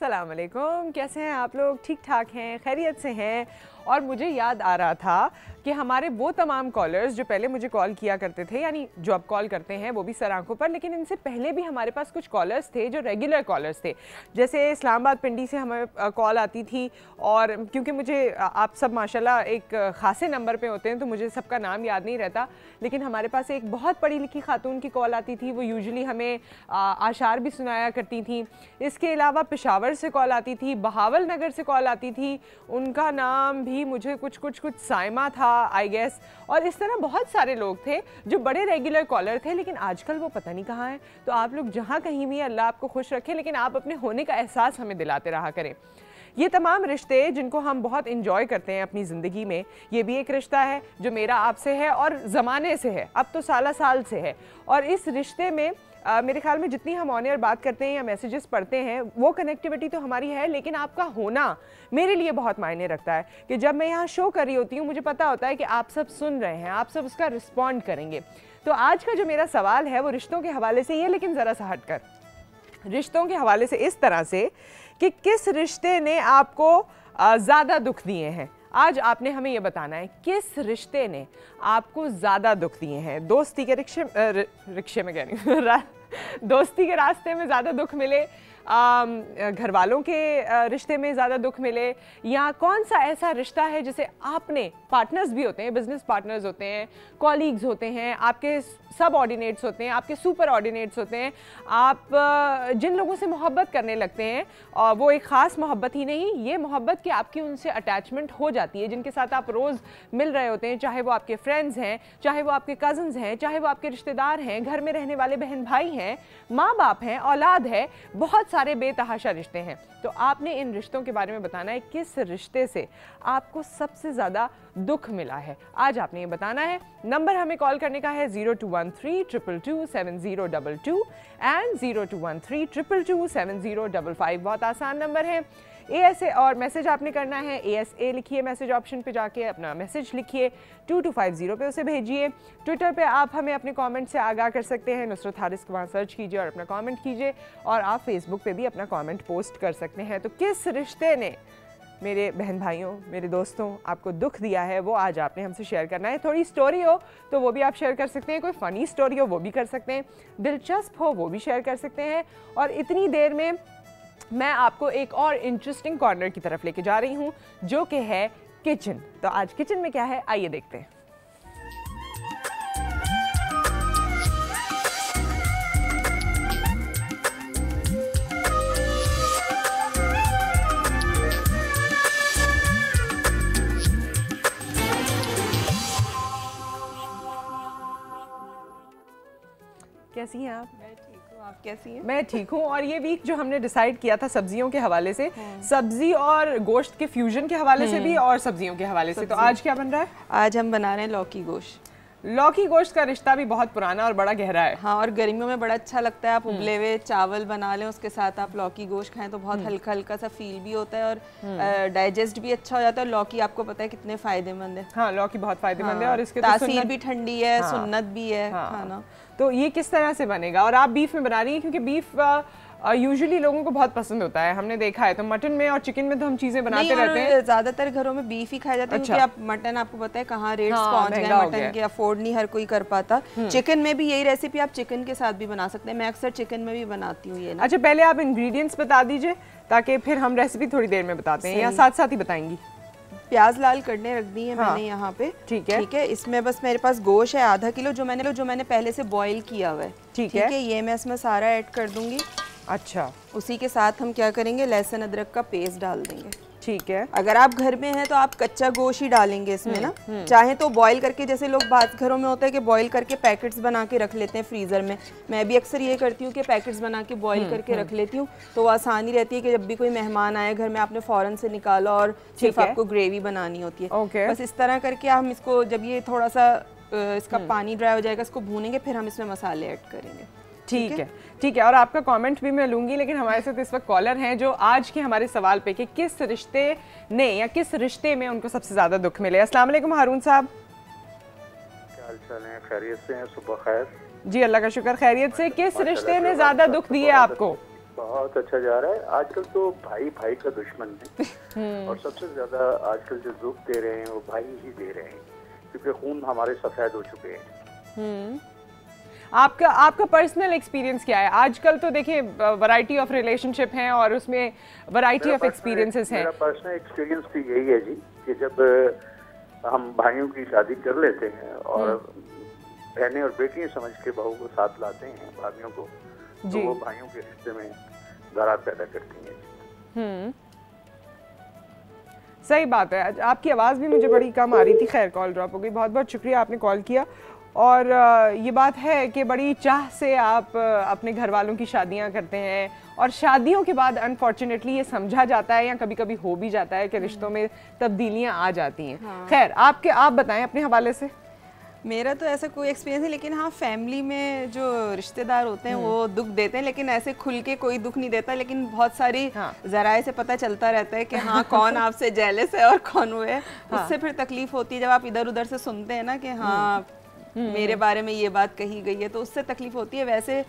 अस्सलाम वालेकुम, कैसे हैं आप लोग? ठीक ठाक हैं, खैरियत से हैं? और मुझे याद आ रहा था कि हमारे वो तमाम कॉलर्स जो पहले मुझे कॉल किया करते थे, यानी जो अब कॉल करते हैं वो भी सर आंखों पर, लेकिन इनसे पहले भी हमारे पास कुछ कॉलर्स थे जो रेगुलर कॉलर्स थे। जैसे इस्लामाबाद पिंडी से हमें कॉल आती थी, और क्योंकि मुझे आप सब माशाल्लाह एक ख़ासे नंबर पे होते हैं तो मुझे सबका नाम याद नहीं रहता, लेकिन हमारे पास एक बहुत पढ़ी लिखी खातून की कॉल आती थी। वो यूजुअली हमें आशार भी सुनाया करती थी। इसके अलावा पेशावर से कॉल आती थी, बहावल नगर से कॉल आती थी, उनका नाम भी मुझे कुछ साइमा था आई गेस। और इस तरह बहुत सारे लोग थे जो बड़े रेगुलर कॉलर थे, लेकिन आजकल वो पता नहीं कहाँ हैं। तो आप लोग जहाँ कहीं भी, अल्लाह आपको खुश रखे, लेकिन आप अपने होने का एहसास हमें दिलाते रहा करें। ये तमाम रिश्ते जिनको हम बहुत इंजॉय करते हैं अपनी ज़िंदगी में, ये भी एक रिश्ता है जो मेरा आपसे है और ज़माने से है, अब तो साल साल से है। और इस रिश्ते में मेरे ख्याल में जितनी हम ऑन एयर बात करते हैं या मैसेजेस पढ़ते हैं, वो कनेक्टिविटी तो हमारी है, लेकिन आपका होना मेरे लिए बहुत मायने रखता है। कि जब मैं यहाँ शो कर रही होती हूँ, मुझे पता होता है कि आप सब सुन रहे हैं, आप सब उसका रिस्पॉन्ड करेंगे। तो आज का जो मेरा सवाल है वो रिश्तों के हवाले से ही है, लेकिन ज़रा सा हटकर रिश्तों के हवाले से इस तरह से कि किस रिश्ते ने आपको ज़्यादा दुख दिए हैं। आज आपने हमें ये बताना है किस रिश्ते ने आपको ज़्यादा दुख दिए हैं। दोस्ती के रिक्शे में कह रही हूँ दोस्ती के रास्ते में ज़्यादा दुख मिले, घर वालों के रिश्ते में ज़्यादा दुख मिले, या कौन सा ऐसा रिश्ता है जिसे आपने, पार्टनर्स भी होते हैं, बिजनेस पार्टनर्स होते हैं, कॉलीग्स होते हैं, आपके सब ऑर्डिनेट्स होते हैं, आपके सुपर ऑर्डिनेट्स होते हैं, आप जिन लोगों से मोहब्बत करने लगते हैं, और वो एक ख़ास मोहब्बत ही नहीं, ये मोहब्बत कि आपकी उनसे अटैचमेंट हो जाती है, जिनके साथ आप रोज़ मिल रहे होते हैं, चाहे वो आपके फ्रेंड्स हैं, चाहे वो आपके कज़न्स हैं, चाहे वो आपके रिश्तेदार हैं, घर में रहने वाले बहन भाई हैं, माँ बाप हैं, औलाद है, बहुत सारे बेतहाशा रिश्ते हैं। तो आपने इन रिश्तों के बारे में बताना है किस रिश्ते से आपको सबसे ज़्यादा दुख मिला है। आज आपने ये बताना है। नंबर हमें कॉल करने का है 0213227022 एंड 0213227055। बहुत आसान नंबर है। ASA और मैसेज आपने करना है, ASA लिखिए, मैसेज ऑप्शन पे जाके अपना मैसेज लिखिए, 2250 पे उसे भेजिए। ट्विटर पे आप हमें अपने कमेंट से आगाह कर सकते हैं, नुसरत हारिस को वहाँ सर्च कीजिए और अपना कमेंट कीजिए, और आप फेसबुक पे भी अपना कमेंट पोस्ट कर सकते हैं। तो किस रिश्ते ने मेरे बहन भाइयों, मेरे दोस्तों, आपको दुख दिया है, वो आज आपने हमसे शेयर करना है। थोड़ी स्टोरी हो तो वो भी आप शेयर कर सकते हैं, कोई फ़नी स्टोरी हो वो भी कर सकते हैं, दिलचस्प हो वो भी शेयर कर सकते हैं। और इतनी देर में मैं आपको एक और इंटरेस्टिंग कॉर्नर की तरफ लेके जा रही हूँ, जो कि है किचन। तो आज किचन में क्या है, आइए देखते हैं। कैसी हैं आप? मैं ठीक हूँ, आप कैसी हैं? मैं ठीक हूँ। और ये वीक जो हमने डिसाइड किया था सब्जियों के हवाले से, सब्जी और गोश्त के फ्यूजन के हवाले से भी और सब्जियों के हवाले से, तो आज क्या बन रहा है? आज हम बना रहे हैं लौकी गोश्त। लौकी गोश्त का रिश्ता भी बहुत पुराना और बड़ा गहरा है। हाँ, और गर्मियों में बड़ा अच्छा लगता है। आप उबले हुए चावल बना लें, उसके साथ आप लौकी गोश्त खाएं तो बहुत हल्का हल्का सा फील भी होता है और डाइजेस्ट भी अच्छा हो जाता है। लौकी आपको पता है कितने फायदेमंद है। हाँ, लौकी बहुत फायदेमंद है और इसके तासीर भी ठंडी है, सुन्नत भी है खाना। तो ये किस तरह से बनेगा? और आप बीफ में बना रही हैं, क्योंकि बीफ यूजुअली लोगों को बहुत पसंद होता है, हमने देखा है। तो मटन में और चिकन में तो हम चीजें बनाते रहते हैं, ज्यादातर घरों में बीफ ही खाया जाता है। क्योंकि आप मटन, आपको पता है कहाँ रेट्स पहुंच गए मटन के, अफोर्ड नहीं हर कोई कर पाता। चिकन में भी यही रेसिपी आप चिकन के साथ भी बना सकते हैं। मैं अक्सर चिकन में भी बनाती हूँ ये ना। अच्छा, पहले आप इंग्रेडिएंट्स बता दीजिए ताकि फिर हम रेसिपी थोड़ी देर में बताते हैं, या साथ साथ ही बताएंगी। प्याज लाल करने रख दी है मैंने यहाँ पे। ठीक है, ठीक है। इसमें बस मेरे पास गोश्त है आधा किलो, जो मैंने पहले से बॉईल किया हुआ है। ठीक है, ये मैं इसमें सारा ऐड कर दूंगी। अच्छा, उसी के साथ हम क्या करेंगे, लहसुन अदरक का पेस्ट डाल देंगे। ठीक है। अगर आप घर में हैं तो आप कच्चा गोश्त ही डालेंगे इसमें ना, चाहे तो बॉईल करके, जैसे लोग बात घरों में होता है कि बॉईल करके पैकेट्स बना के रख लेते हैं फ्रीजर में। मैं भी अक्सर ये करती हूँ कि पैकेट्स बना के बॉईल करके रख लेती हूँ, तो वो आसानी रहती है कि जब भी कोई मेहमान आए घर में, आपने फौरन से निकाला और सिर्फ आपको ग्रेवी बनानी होती है। बस इस तरह करके हम इसको, जब ये थोड़ा सा इसका पानी ड्राई हो जाएगा, इसको भूनेंगे, फिर हम इसमें मसाले ऐड करेंगे। ठीक है, ठीक है। और आपका कमेंट भी मैं लूंगी, लेकिन हमारे साथ इस वक्त कॉलर हैं जो आज के हमारे सवाल पे कि किस रिश्ते ने या किस रिश्ते में उनको सबसे ज्यादा दुख मिले। अस्सलाम वालेकुम हारून साहब। क्या हाल चाल है? खैरियत से हैं? सुबह खैर जी, अल्लाह का शुक्र, खैरियत से। किस रिश्ते ने ज्यादा दुख दिए आपको? बहुत अच्छा जा रहा है। आजकल तो भाई भाई का दुश्मन है और सबसे ज्यादा आजकल जो दुख दे रहे हैं वो भाई ही दे रहे हैं, क्योंकि खून हमारे सफेद हो चुके हैं। आपका पर्सनल एक्सपीरियंस क्या है? आजकल तो देखिए वैरायटी ऑफ रिलेशनशिप हैं और उसमें वैरायटी ऑफ एक्सपीरियंसेस हैं। मेरा पर्सनल एक्सपीरियंस भी यही है जी कि जब हम भाइयों की शादी कर लेते हैं और बहनें और बेटियां समझ के बहू को साथ लाते हैं भाभियों को, तो वो भाइयों के रिश्ते में दरार पैदा करती हैं। सही बात है। आपकी आवाज़ भी मुझे बड़ी कम आ रही थी। खैर, कॉल ड्रॉप हो गई। बहुत बहुत शुक्रिया, आपने कॉल किया। और ये बात है कि बड़ी चाह से आप अपने घर वालों की शादियां करते हैं और शादियों के बाद अनफॉर्चुनेटली ये समझा जाता है या कभी कभी हो भी जाता है कि रिश्तों में तब्दीलियां आ जाती हैं। हाँ। खैर, आप बताएं अपने हवाले से। मेरा तो ऐसा कोई एक्सपीरियंस नहीं, लेकिन हाँ फैमिली में जो रिश्तेदार होते हैं वो दुख देते हैं, लेकिन ऐसे खुल के कोई दुख नहीं देता। लेकिन बहुत सारी जराए से पता चलता रहता है कि हाँ कौन आपसे जेलस है और कौन वो है। उससे फिर तकलीफ होती है जब आप इधर उधर से सुनते हैं ना कि हाँ मेरे बारे में ये बात कही गई है, तो उससे तकलीफ होती है। वैसे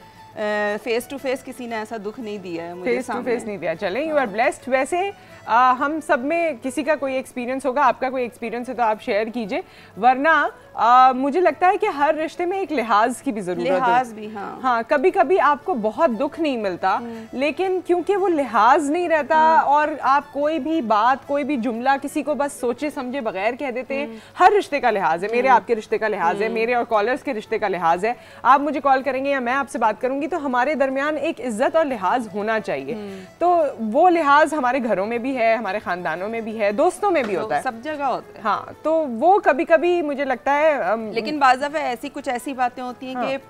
फेस टू फेस किसी ने ऐसा दुख नहीं दिया है मुझे। फेस टू फेस नहीं दिया। चलें, यू आर ब्लेस्ड। वैसे हम सब में किसी का कोई एक्सपीरियंस होगा, आपका कोई एक्सपीरियंस है तो आप शेयर कीजिए, वरना मुझे लगता है कि हर रिश्ते में एक लिहाज की भी जरूरत है। लिहाज भी, हाँ कभी कभी आपको बहुत दुख नहीं मिलता, लेकिन क्योंकि वो लिहाज नहीं रहता और आप कोई भी बात, कोई भी जुमला किसी को बस सोचे समझे बगैर कह देते हैं। हर रिश्ते का लिहाज है, मेरे आपके रिश्ते का लिहाज है, मेरे और कॉलर्स के रिश्ते का लिहाज है। आप मुझे कॉल करेंगे या मैं आपसे बात करूंगी तो हमारे दरमियान एक इज्जत और लिहाज होना चाहिए। तो वो लिहाज हमारे घरों में भी है, हमारे खानदानों में भी है, दोस्तों में भी होता है, सब जगह होता है। हाँ, तो वो कभी कभी मुझे लगता है लेकिन बाज़ दफ़ा ऐसी कुछ ऐसी बातें होती हैं कि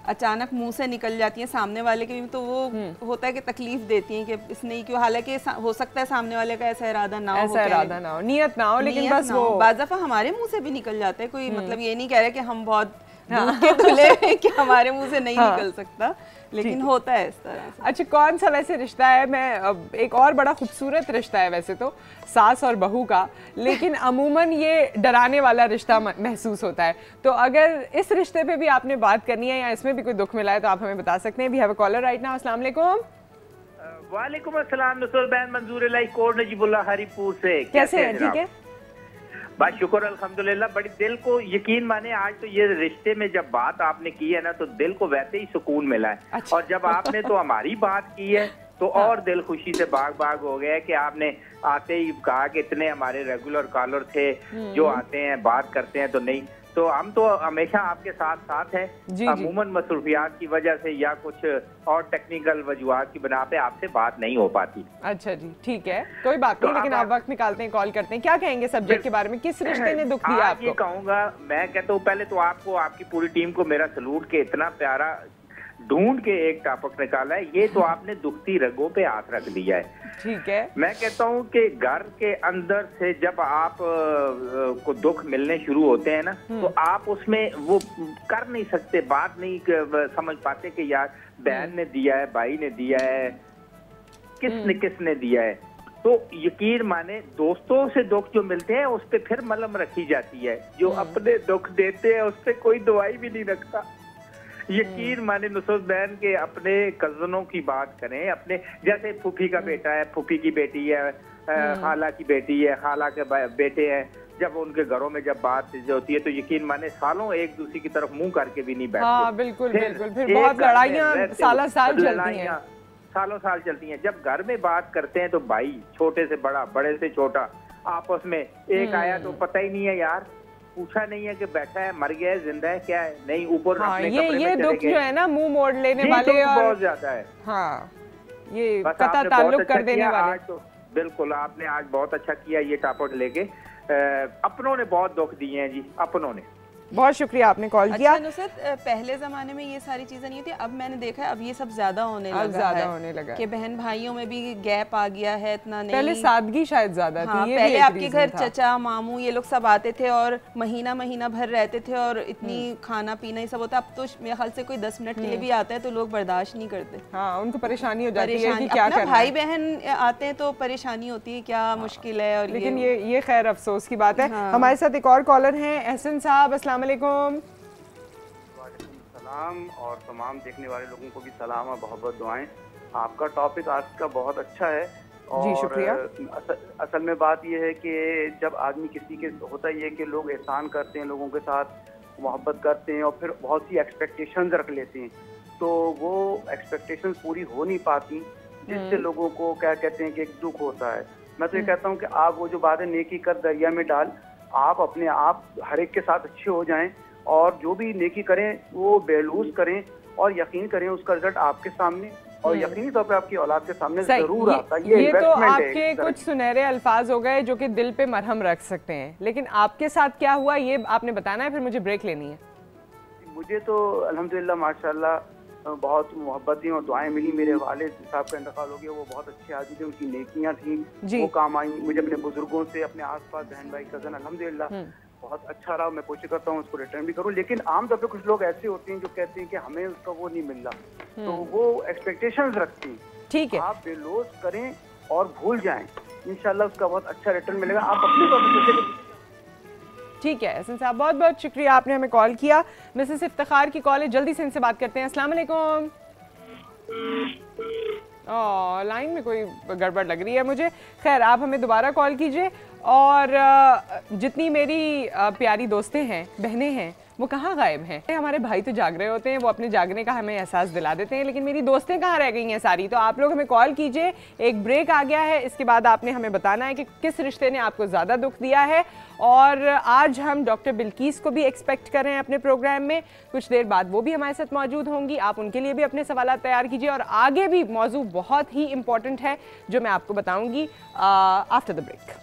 अचानक मुंह से निकल जाती हैं सामने वाले के भी, तो वो होता है कि तकलीफ देती हैं कि इसने क्यों, हालांकि हो सकता है सामने वाले का ऐसा इरादा ना हो, ऐसा इरादा ना हो, नियत ना हो, लेकिन बस वो बाज़ दफ़ा हमारे मुंह से भी निकल जाता है। कोई मतलब ये नहीं कह रहा कि हम बहुत दूध के धुले हैं कि हमारे मुंह से नहीं निकल सकता, लेकिन होता है इस तरह से। अच्छा, कौन सा वैसे रिश्ता है, मैं एक और बड़ा खूबसूरत रिश्ता है वैसे तो सास और बहू का, लेकिन अमूमन ये डराने वाला रिश्ता महसूस होता है। तो अगर इस रिश्ते पे भी आपने बात करनी है या इसमें भी कोई दुख मिला है तो आप हमें बता सकते हैं। We have a caller right now. अस्सलाम वालेकुम। वालेकुम अस्सलाम। नुसरत बहन मंजूर इलाही कोट नजीबुल्लाह हरीपुर से कैसे हैं? ठीक है, बस शुक्र अल्हम्दुलिल्लाह। बड़ी दिल को यकीन माने, आज तो ये रिश्ते में जब बात आपने की है ना तो दिल को वैसे ही सुकून मिला है। अच्छा। और जब आपने तो हमारी बात की है तो और दिल खुशी से बाग बाग हो गया कि आपने आते ही कहा कि इतने हमारे रेगुलर कॉलर थे जो आते हैं बात करते हैं, तो नहीं तो हम तो हमेशा आपके साथ साथ हैं। अमूमन मसरूफियात की वजह से या कुछ और टेक्निकल वजूहात की बना पे आपसे बात नहीं हो पाती। अच्छा जी, ठीक है, कोई बात नहीं, लेकिन आप वक्त निकालते हैं, कॉल करते हैं। क्या कहेंगे सब्जेक्ट के बारे में? किस रिश्ते ने दुख दिया आपको? ये कहूँगा, मैं कहता हूँ पहले तो आपको, आपकी पूरी टीम को मेरा सलूट के इतना प्यारा ढूंढ के एक टॉपिक निकाला है। ये तो आपने दुखती रगों पे हाथ रख दिया है। ठीक है, मैं कहता हूँ कि घर के अंदर से जब आप को दुख मिलने शुरू होते हैं ना तो आप उसमें वो कर नहीं सकते, बात नहीं समझ पाते कि यार बहन ने दिया है, भाई ने दिया है, किसने दिया है। तो यकीन माने दोस्तों से दुख जो मिलते हैं उस पर फिर मलम रखी जाती है, जो अपने दुख देते हैं उस पर कोई दवाई भी नहीं रखता। यकीन माने नुसरत बहन के अपने कजनों की बात करें, अपने जैसे फूफी का बेटा है, फूफी की बेटी है, खाला की बेटी है, खाला के बेटे हैं, जब उनके घरों में जब बात होती है तो यकीन माने सालों एक दूसरे की तरफ मुंह करके भी नहीं बैठते। हाँ, बिल्कुल बिल्कुल। फिर बहुत लड़ाइयाँ सालों साल चलती हैं, सालों साल चलती हैं। जब घर में बात करते हैं तो भाई छोटे से बड़ा, बड़े से छोटा आपस में, एक आया तो पता ही नहीं है यार, पूछा नहीं है कि बैठा है, मर गया है, जिंदा है, क्या है, नहीं ऊपर हाँ, अपने ये दुख जो है ना मुंह मोड़ लेने वाले और बहुत ज्यादा है। हाँ, ये कता ताल्लुक कर देने वाले। तो बिल्कुल आपने आज बहुत अच्छा किया ये टॉपिक लेके। अपनों ने बहुत दुख दिए हैं जी, अपनों ने। बहुत शुक्रिया आपने कॉल किया। नुसरत, पहले जमाने में ये सारी चीजें नहीं थी, अब मैंने देखा है अब ये सब ज्यादा होने लगा कि बहन भाइयों में भी गैप आ गया है, इतना नहीं। पहले सादगी शायद ज्यादा थी। ये पहले आपके घर चचा मामू ये लोग सब आते थे और महीना महीना भर रहते थे और इतनी खाना पीना ही सब होता। अब तो मेरे ख्याल से कोई 10 मिनट के लिए भी आता है तो लोग बर्दाश्त नहीं करते। हाँ, उनको परेशानी हो जाती है कि क्या करना। भाई बहन आते हैं तो परेशानी होती है, क्या मुश्किल है। और लेकिन ये खैर अफसोस की बात है। हमारे साथ एक और कॉलर हैं, एहसन साहब। अस्सलाम वालेकुम। सलाम और तमाम देखने वाले लोगों को भी सलाम और बहुत बहुत दुआएं। आपका टॉपिक आज का बहुत अच्छा है और जी शुक्रिया। असल में बात यह है कि जब आदमी किसी के होता ही है कि लोग एहसान करते हैं, लोगों के साथ मोहब्बत करते हैं और फिर बहुत सी एक्सपेक्टेशंस रख लेते हैं, तो वो एक्सपेक्टेशंस पूरी हो नहीं पाती, जिससे लोगों को क्या कहते हैं कि एक दुख होता है। मैं तो ये कहता हूँ कि आप वो जो बात है नेकी कर दरिया में डाल, आप अपने आप हर एक के साथ अच्छे हो जाएं और जो भी नेकी करें वो बेलूस करें और यकीन करें उसका रिजल्ट आपके सामने और यकीनी तौर पे आपकी औलाद के सामने जरूर आता है। ये तो आपके कुछ सुनहरे अल्फाज हो गए जो कि दिल पे मरहम रख सकते हैं, लेकिन आपके साथ क्या हुआ ये आपने बताना है, फिर मुझे ब्रेक लेनी है। मुझे तो अल्हम्दुलिल्लाह माशाल्लाह बहुत मोहब्बतें और दुआएं मिली। मेरे वालिद साहब का इंतकाल हो गया, वो बहुत अच्छे आदमी थे, उनकी नेकियां थी वो काम आई। मुझे अपने बुजुर्गों से, अपने आसपास बहन भाई कजन अल्हम्दुलिल्लाह बहुत अच्छा रहा। मैं कोशिश करता हूँ उसको रिटर्न भी करूँ, लेकिन आमतौर पर कुछ लोग ऐसे होते हैं जो कहते हैं कि हमें उसका वो नहीं मिल रहा, तो वो एक्सपेक्टेशंस रखती हैं। ठीक है, आप बेलोस करें और भूल जाएं, इंशाल्लाह उसका बहुत अच्छा रिटर्न मिलेगा। आप अपने तौर पर ठीक है एहसन साहब, बहुत बहुत शुक्रिया आपने हमें कॉल किया। मिसेस इफ्तिखार की कॉल है, जल्दी से इनसे बात करते हैं। अस्सलाम वालेकुम। लाइन में कोई गड़बड़ लग रही है मुझे। खैर आप हमें दोबारा कॉल कीजिए। और जितनी मेरी प्यारी दोस्तें हैं, बहनें हैं, वो कहाँ गायब हैं? हमारे भाई तो जाग रहे होते हैं, वो अपने जागने का हमें एहसास दिला देते हैं, लेकिन मेरी दोस्तें कहाँ रह गई हैं सारी? तो आप लोग हमें कॉल कीजिए। एक ब्रेक आ गया है, इसके बाद आपने हमें बताना है कि किस रिश्ते ने आपको ज़्यादा दुख दिया है। और आज हम डॉक्टर बिल्कीस को भी एक्सपेक्ट कर रहे हैं अपने प्रोग्राम में, कुछ देर बाद वो भी हमारे साथ मौजूद होंगी। आप उनके लिए भी अपने सवाल तैयार कीजिए और आगे भी मौजू बहुत ही इंपॉर्टेंट है जो मैं आपको बताऊँगी after the break.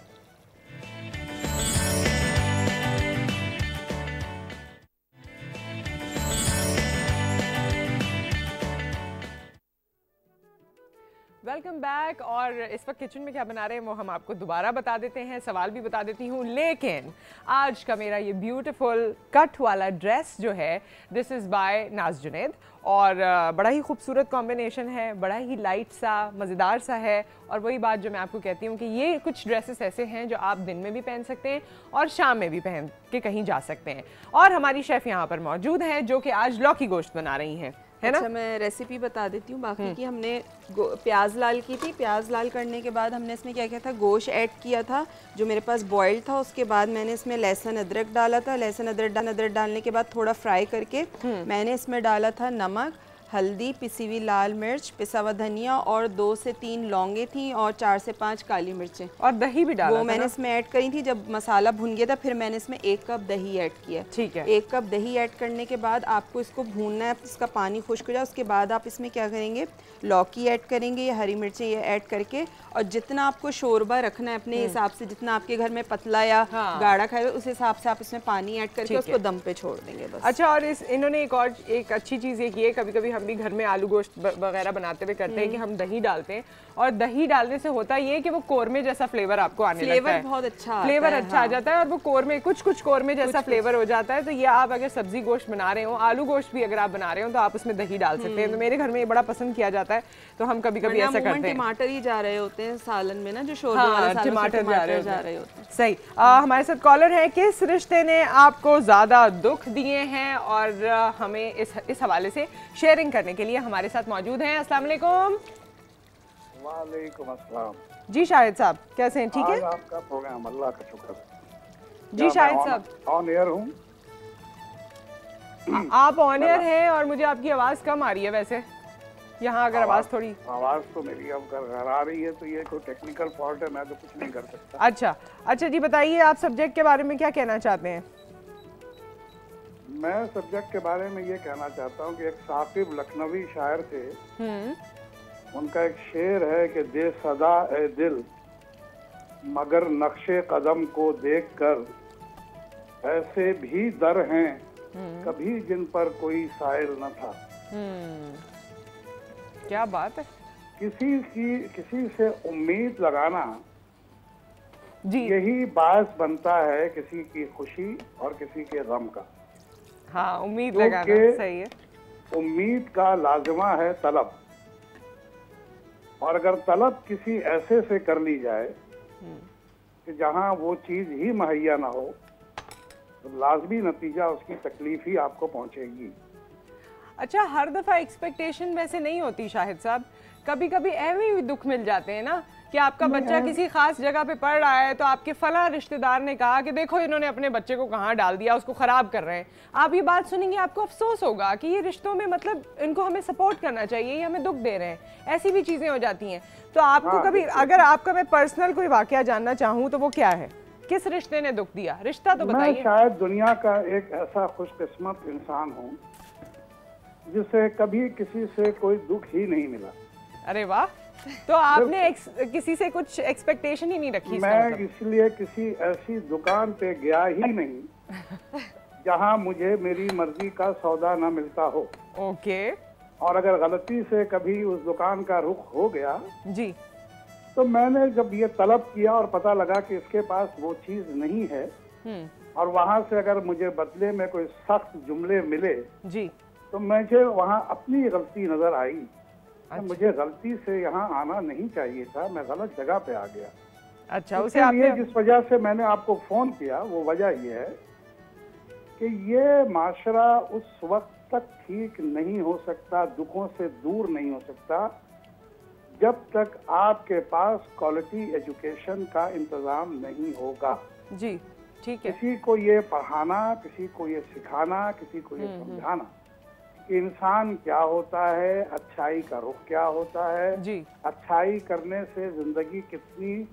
Welcome back. और इस वक्त किचन में क्या बना रहे हैं वो हम आपको दोबारा बता देते हैं, सवाल भी बता देती हूँ। लेकिन आज का मेरा ये ब्यूटीफुल कट वाला ड्रेस जो है, दिस इज़ बाय नाज जुनैद और बड़ा ही खूबसूरत कॉम्बिनेशन है, बड़ा ही लाइट सा मज़ेदार सा है। और वही बात जो मैं आपको कहती हूँ कि ये कुछ ड्रेसेस ऐसे हैं जो आप दिन में भी पहन सकते हैं और शाम में भी पहन के कहीं जा सकते हैं। और हमारी शेफ़ यहाँ पर मौजूद हैं जो कि आज लौकी गोश्त बना रही हैं, है ना? अच्छा, मैं रेसिपी बता देती हूँ। बाकी की हमने प्याज लाल की थी। प्याज लाल करने के बाद हमने इसमें क्या किया था, गोश्त ऐड किया था जो मेरे पास बॉइल्ड था। उसके बाद मैंने इसमें लहसुन अदरक डाला था। लहसुन अदरक डालने के बाद थोड़ा फ्राई करके मैंने इसमें डाला था नमक, हल्दी, पिसी हुई लाल मिर्च, पिसा हुआ धनिया और 2 से 3 लौंगे थी और 4 से 5 काली मिर्चें और दही भी डाला वो मैंने इसमें ऐड करी थी। जब मसाला भुन गया था फिर मैंने इसमें 1 कप दही ऐड किया। ठीक है। 1 कप दही ऐड करने के बाद आपको इसको भूनना है, इसका पानी खुश्क हो जाए। उसके बाद आप इसमें क्या करेंगे, लौकी ऐड करेंगे, ये हरी मिर्चें ये ऐड करके, और जितना आपको शोरबा रखना है अपने हिसाब से, जितना आपके घर में पतला या गाढ़ा खाएगा उस हिसाब से आप इसमें पानी ऐड करके उसको दम पे छोड़ देंगे बस। अच्छा, और इन्होंने एक अच्छी चीज़ ये की है, कभी कभी हम भी घर में आलू गोश्त वगैरह बनाते हुए करते हैं कि हम दही डालते हैं, और दही डालने से होता ये है कि वो कोरमे जैसा फ्लेवर आपको आने लगता है। बहुत अच्छा फ्लेवर अच्छा आ जाता है और वो कोरमे कुछ कोरमे जैसा फ्लेवर हो जाता है। तो ये आप अगर सब्जी गोश्त बना रहे हो, आलू गोश्त भी अगर आप बना रहे हो, तो आप उसमें दही डाल सकते हैं। तो मेरे घर में ये बड़ा पसंद किया जाता है, तो हम कभी कभी ऐसा करते हैं। टमाटर ही जा रहे होते हैं सालन में ना, जो शोरबा वाला सालन, टमाटर जा रहे होते हैं। सही। हमारे साथ कॉलर है, किस रिश्ते ने आपको ज्यादा दुख दिए हैं, और हमें इस हवाले से शेयरिंग करने के लिए हमारे साथ मौजूद हैं। अस्सलाम वालेकुम। वालेकुम अस्सलाम। जी शाहिद साहब, कैसे हैं? ठीक है। आपका प्रोग्राम अल्लाह का शुक्र है। जी शाहिद साहब, ऑन एयर हूँ। आप ऑन एयर हैं और मुझे आपकी आवाज़ कम आ रही है। वैसे यहाँ अगर आवाज़ थोड़ी, आवाज़ तो मेरी अब घर आ रही है, तो ये कोई टेक्निकल फॉल्ट है, मैं तो कुछ नहीं कर सकता। अच्छा जी, बताइए आप सब्जेक्ट के बारे में क्या कहना चाहते हैं? मैं सब्जेक्ट के बारे में ये कहना चाहता हूँ कि एक साकिब लखनवी शायर थे, उनका एक शेर है कि दे सदा ए दिल मगर नक्शे कदम को देखकर ऐसे भी दर हैं कभी जिन पर कोई साइल न था। क्या बात है। किसी से उम्मीद लगाना जी, यही बायस बनता है किसी की खुशी और किसी के गम का। हाँ, उम्मीद लगाना सही है। उम्मीद का लाजिमा है तलब, और अगर तलब किसी ऐसे से कर ली जाए कि जहां वो चीज ही मुहैया ना हो, तो लाजमी नतीजा उसकी तकलीफ ही आपको पहुंचेगी। अच्छा, हर दफ़ा एक्सपेक्टेशन वैसे नहीं होती शाहिद साहब, कभी कभी ऐसे भी दुख मिल जाते हैं ना कि आपका बच्चा किसी खास जगह पे पढ़ रहा है तो आपके फला रिश्तेदार ने कहा कि देखो इन्होंने अपने बच्चे को कहाँ डाल दिया, उसको ख़राब कर रहे हैं। आप ये बात सुनेंगे आपको अफसोस होगा कि ये रिश्तों में मतलब इनको हमें सपोर्ट करना चाहिए, ये हमें दुख दे रहे हैं, ऐसी भी चीज़ें हो जाती हैं। तो आपको कभी, अगर आपका मैं पर्सनल कोई वाकया जानना चाहूँ तो वो क्या है, किस रिश्ते ने दुख दिया? रिश्ता तो बताइए। मैं शायद दुनिया का एक ऐसा खुशकिस्मत इंसान हूँ जिसे कभी किसी से कोई दुख ही नहीं मिला। अरे वाह, तो आपने किसी से कुछ एक्सपेक्टेशन ही नहीं रखी? मैं मतलब इसलिए किसी ऐसी दुकान पे गया ही नहीं जहां मुझे मेरी मर्जी का सौदा न मिलता हो। ओके। और अगर गलती से कभी उस दुकान का रुख हो गया जी, तो मैंने जब ये तलब किया और पता लगा कि इसके पास वो चीज नहीं है, और वहां से अगर मुझे बदले में कोई सख्त जुमले मिले जी, तो मुझे वहां अपनी गलती नजर आई। मुझे गलती से यहाँ आना नहीं चाहिए था, मैं गलत जगह पे आ गया। अच्छा, उसे आपने जिस वजह से मैंने आपको फोन किया वो वजह ये है कि ये माशरा उस वक्त तक ठीक नहीं हो सकता, दुखों से दूर नहीं हो सकता, जब तक आपके पास क्वालिटी एजुकेशन का इंतजाम नहीं होगा। जी, ठीक है। किसी को ये पढ़ाना, किसी को ये सिखाना, किसी को ये समझाना कि इंसान क्या होता है, अच्छाई का रुख क्या होता है, जी, अच्छाई करने से जिंदगी कितनी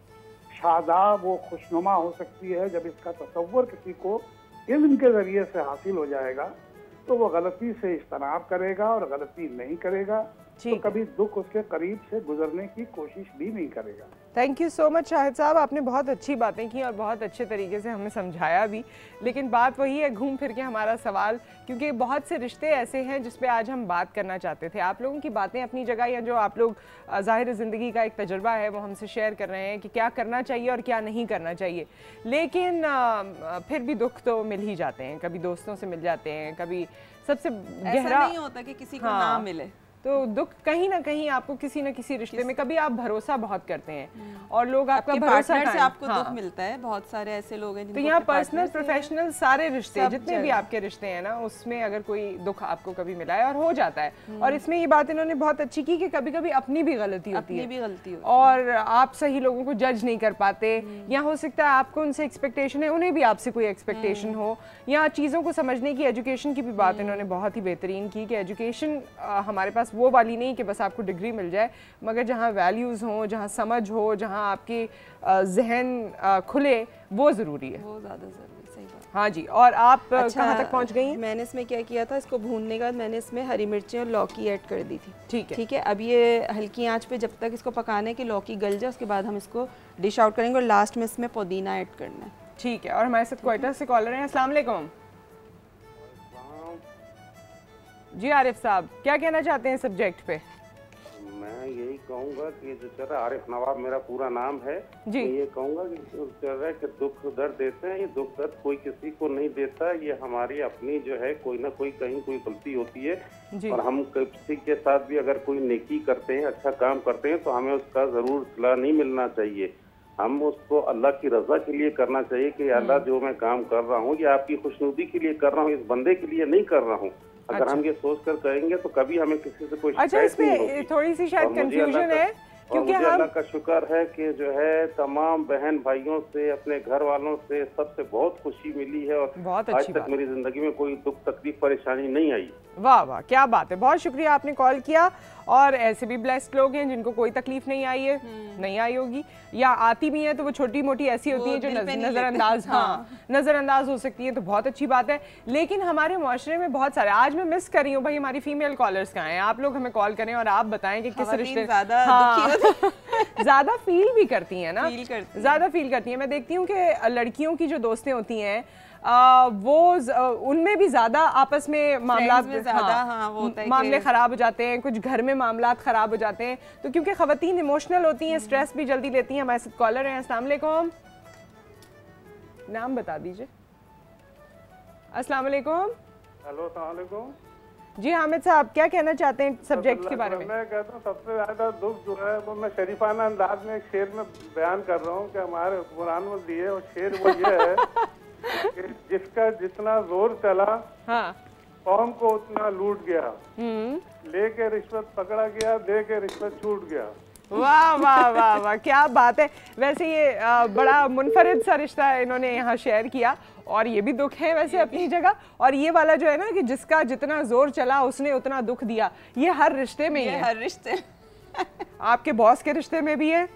शादाब व खुशनुमा हो सकती है, जब इसका तसव्वुर किसी को इल्म के जरिए से हासिल हो जाएगा तो वो गलती से इज्तनाब करेगा, और गलती नहीं करेगा तो कभी दुख उसके करीब से गुजरने की कोशिश भी नहीं करेगा। Thank you so much Shahid साहब, आपने बहुत अच्छी बातें की और बहुत अच्छे तरीके से हमें समझाया भी। लेकिन बात वही है, घूम फिर के हमारा सवाल, क्योंकि बहुत से रिश्ते ऐसे हैं जिस पे आज हम बात करना चाहते थे। आप लोगों की बातें अपनी जगह, या जो आप लोग ज़ाहिर ज़िंदगी का एक तजुर्बा है वो हमसे शेयर कर रहे हैं कि क्या करना चाहिए और क्या नहीं करना चाहिए। लेकिन फिर भी दुख तो मिल ही जाते हैं, कभी दोस्तों से मिल जाते हैं, कभी सबसे गहरा नहीं होता कि किसी को ना मिले, तो दुख कहीं ना कहीं आपको किसी न किसी रिश्ते में, कभी आप भरोसा बहुत करते हैं और लोग आपका भरोसा से आपको दुख मिलता है। बहुत सारे ऐसे लोग हैं तो यहाँ पर्सनल प्रोफेशनल सारे रिश्ते, जितने भी आपके रिश्ते हैं ना, उसमें अगर कोई दुख आपको कभी मिला है, और हो जाता है, और इसमें ये बात इन्होंने बहुत अच्छी की कि कभी कभी अपनी भी गलती होती है और आप सही लोगों को जज नहीं कर पाते, या हो सकता है आपको उनसे एक्सपेक्टेशन है, उन्हें भी आपसे कोई एक्सपेक्टेशन हो, या चीज़ों को समझने की, एजुकेशन की भी बात इन्होंने बहुत ही बेहतरीन की कि एजुकेशन हमारे पास वो वाली नहीं कि बस आपको डिग्री मिल जाए, मगर जहाँ वैल्यूज़ हों, जहाँ समझ हो, जहाँ आपके जहन खुले, वो ज़रूरी है, वो ज़्यादा ज़रूरी। सही बात। हाँ जी, और आप कहाँ तक पहुँच गई हैं? मैंने इसमें क्या किया था, इसको भूनने के बाद मैंने इसमें हरी मिर्चें और लौकी ऐड कर दी थी। ठीक है, ठीक है। अब ये हल्की आंच पे जब तक इसको पकाने की लौकी गल जाए, उसके बाद हम इसको डिश आउट करेंगे और लास्ट में इसमें पुदीना ऐड करना है। ठीक है। और हमारे साथ क्वेटा से कॉलर हैं। अस्सलाम वालेकुम जी। आरिफ साहब, क्या कहना चाहते हैं सब्जेक्ट पे? मैं यही कहूँगा कि जो चल रहा, आरिफ नवाब मेरा पूरा नाम है जी। मैं ये कहूँगा कि चल रहा है कि दुख दर्द देते हैं, ये दुख दर्द कोई किसी को नहीं देता, ये हमारी अपनी जो है कोई ना कोई कहीं कोई गलती होती है जी। और हम किसी के साथ भी अगर कोई नेकी करते हैं, अच्छा काम करते हैं, तो हमें उसका जरूर सिला नहीं मिलना चाहिए। हम उसको अल्लाह की रजा के लिए करना चाहिए कि अल्लाह जो मैं काम कर रहा हूँ ये आपकी खुशनुदी के लिए कर रहा हूँ, इस बंदे के लिए नहीं कर रहा हूँ। अगर हम ये सोच कर करेंगे तो कभी हमें किसी से कोई शिकायत नहीं होगी। थोड़ी सी शायद कंफ्यूजन है, क्योंकि मुझे अल्लाह का शुक्र है कि जो है तमाम बहन भाइयों से, अपने घर वालों से, सबसे बहुत खुशी मिली है और आज तक मेरी जिंदगी में कोई दुख तकलीफ परेशानी नहीं आई। वाह वाह, क्या बात है, बहुत शुक्रिया आपने कॉल किया। और ऐसे भी ब्लेस्ड लोग हैं जिनको कोई तकलीफ नहीं आई है, नहीं आई होगी, या आती भी है तो वो छोटी मोटी ऐसी होती है जो नजरअंदाज नजरअंदाज हो सकती है, तो बहुत अच्छी बात है। लेकिन हमारे मुआशरे में बहुत सारे, आज मैं मिस कर रही हूँ भाई, हमारी फीमेल कॉलर्स कहाँ हैं? आप लोग हमें कॉल करें और आप बताएं कि किस रिश्ते ज्यादा फील भी करती हैं ना, ज्यादा फील करती हैं। मैं देखती हूँ कि लड़कियों की जो दोस्तें होती हैं वो उनमें भी ज्यादा आपस में मामले खराब हो जाते हैं, कुछ घर में मामला खराब हो जाते हैं, तो क्योंकि खवातीन इमोशनल होती हैं, स्ट्रेस भी जल्दी लेती हैं। हमारे साथ कॉलर हैं। अस्सलाम वालेकुम, नाम बता दीजिए। अस्सलाम वालेकुम। हेलो, अस्सलाम वालेकुम जी। हामिद साहब, क्या कहना चाहते हैं सब्जेक्ट के बारे में? मैं कहता हूँ सबसे ज्यादा दुख जो है वो मैं शरीफाना अंदाज में एक शेर में बयान कर रहा हूँ कि हमारे कुरान में दिए, और शेर वो ये है कि जिसका जितना जोर चला कौम को उतना लूट गया, लेके रिश्वत पकड़ा गया, दे के रिश्वत छूट गया। वाह वाह वाह वाह, क्या बात है। वैसे ये बड़ा मुनफरिद सा रिश्ता इन्होंने यहाँ शेयर किया और ये भी दुख है वैसे अपनी जगह। और ये वाला जो है ना कि जिसका जितना जोर चला उसने उतना दुख दिया, ये हर रिश्ते में ही है। हर रिश्ते आपके बॉस के रिश्ते में भी है,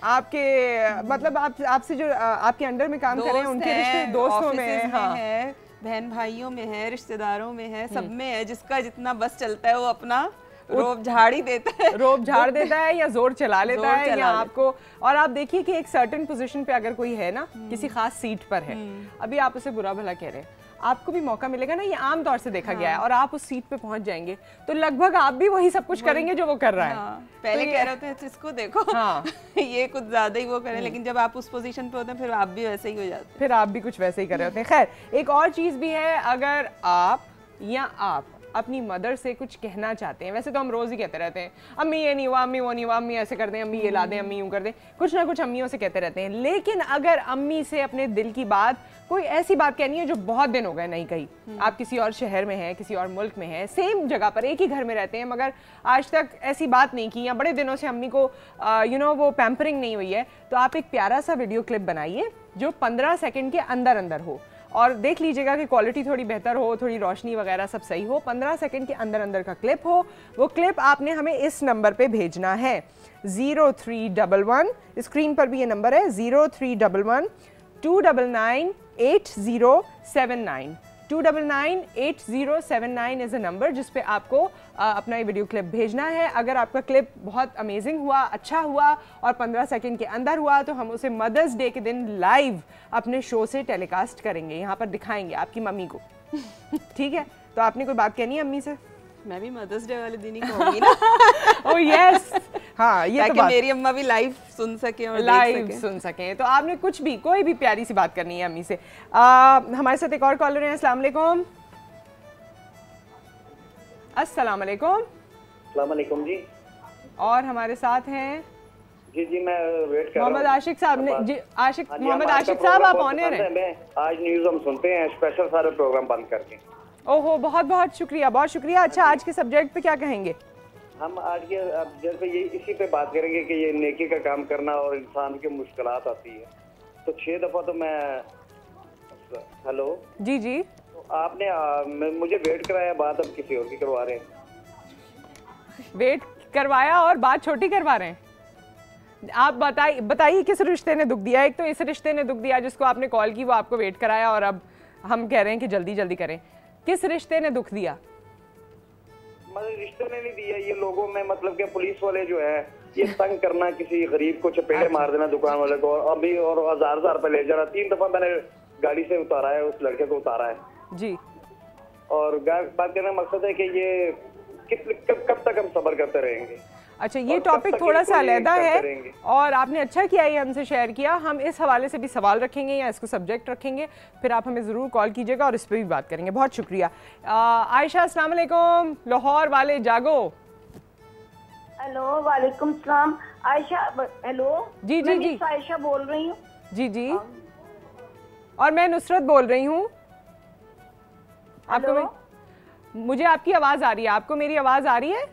आपके मतलब आपसे जो आपके अंडर में काम कर रहे हैं उनके रिश्ते, दोस्तों में है, बहन भाइयों में है, रिश्तेदारों में है, सब में है। जिसका जितना बस चलता है वो अपना रोब झाड़ ही देता है, रोब झाड़ देता है या जोर चला लेता है या आपको। और आप देखिए कि एक सर्टेन पोजीशन पे अगर कोई है ना, किसी खास सीट पर है, अभी आप उसे बुरा भला कह रहे हैं, आपको भी मौका मिलेगा ना, ये आम तौर से देखा गया है, और आप उस सीट पे पहुंच जाएंगे तो लगभग आप भी वही सब कुछ करेंगे जो वो कर रहा है। पहले कह रहे थे इसको देखो ये कुछ ज्यादा ही वो करें, लेकिन जब आप उस पोजीशन पे होते हैं फिर आप भी वैसे ही हो जाते हैं, फिर आप भी कुछ वैसे ही कर रहे होते हैं। खैर, एक और चीज भी है, अगर आप या आप अपनी मदर से कुछ कहना चाहते हैं, वैसे तो हम रोज ही कहते रहते हैं अम्मी ये नहीं हुआ, अम्मी वो नहीं हुआ, अम्मी ऐसे कर दें, अम्मी ये ला दें, अम्मी यूं कर दें, कुछ ना कुछ अम्मियों से कहते रहते हैं। लेकिन अगर अम्मी से अपने दिल की बात, कोई ऐसी बात कहनी है जो बहुत दिन हो गए नहीं कही, आप किसी और शहर में हैं, किसी और मुल्क में हैं, सेम जगह पर एक ही घर में रहते हैं, मगर आज तक ऐसी बात नहीं की या बड़े दिनों से अम्मी को वो पैम्परिंग नहीं हुई है, तो आप एक प्यारा सा वीडियो क्लिप बनाइए जो 15 सेकंड के अंदर अंदर हो, और देख लीजिएगा कि क्वालिटी थोड़ी बेहतर हो, थोड़ी रोशनी वगैरह सब सही हो, 15 सेकंड के अंदर अंदर का क्लिप हो। वो क्लिप आपने हमें इस नंबर पे भेजना है 0311, स्क्रीन पर भी ये नंबर है 0311 299 8079। 299-8079 इज अ नंबर जिस पे आपको अपना ये वीडियो क्लिप भेजना है। अगर आपका क्लिप बहुत अमेजिंग हुआ, अच्छा हुआ और 15 सेकंड के अंदर हुआ तो हम उसे मदर्स डे के दिन लाइव अपने शो से टेलीकास्ट करेंगे, यहाँ पर दिखाएंगे आपकी मम्मी को। ठीक है, तो आपने कोई बात कहनी है अम्मी से? मैं भी मदर्स डे वाले दिन ही कहूंगी ना। ओह यस, हाँ, ये तो मेरी अम्मा भी लाइव सुन सके और लाइव सुन सकें। तो आपने कुछ भी, कोई भी प्यारी सी बात करनी है अम्मी से। हमारे साथ एक और कॉलर है। अस्सलाम वालेकुम। अस्सलाम वालेकुम। अस्सलाम वालेकुम जी। और हमारे साथ हैं जी मैं वेट कर रहा हूं। मोहम्मद आशिक साहब ने जी, मोहम्मद आशिक साहब आप ऑनर हैं। आज न्यूज़ हम सुनते हैं स्पेशल सारे प्रोग्राम बंद करके। ओहो, बहुत बहुत शुक्रिया, बहुत शुक्रिया। अच्छा, आज के सब्जेक्ट पे क्या कहेंगे? हम आज के जैसे ये इसी पे बात करेंगे कि ये नेकी का काम करना और इंसान की मुश्किलात आती है। तो 6 दफ़ा तो मैं हेलो जी जी, तो आपने मुझे वेट कराया, बात अब किसी और की करवा रहे हैं। वेट करवाया और बात छोटी करवा रहे हैं। आप बताइए किस रिश्ते ने दुख दिया? एक तो इस रिश्ते ने दुख दिया जिसको आपने कॉल की, वो आपको वेट कराया और अब हम कह रहे हैं कि जल्दी जल्दी करें। किस रिश्ते ने दुख दिया? मतलब रिश्ते ने नहीं दिया, ये लोगों में मतलब कि पुलिस वाले जो है ये तंग करना, किसी गरीब को चपेटे मार देना, दुकान वाले को, अभी और हजार रुपए ले जाना। 3 दफा मैंने गाड़ी से उतारा है, उस लड़के को उतारा है जी। और बात करने का मकसद है कि ये कब तक हम सब्र करते रहेंगे। अच्छा, ये टॉपिक थोड़ा सा अलहदा है और आपने अच्छा किया ये हमसे शेयर किया। हम इस हवाले से भी सवाल रखेंगे या इसको सब्जेक्ट रखेंगे, फिर आप हमें ज़रूर कॉल कीजिएगा और इस पर भी बात करेंगे। बहुत शुक्रिया। आयशा, अस्सलाम वालेकुम। लाहौर वाले जागो। हेलो, वालेकुम सलाम। आयशा, हेलो जी जी जी, आयशा बोल रही हूँ। जी जी, और मैं नुसरत बोल रही हूँ। आपको मुझे आपकी आवाज़ आ रही है? आपको मेरी आवाज़ आ रही है?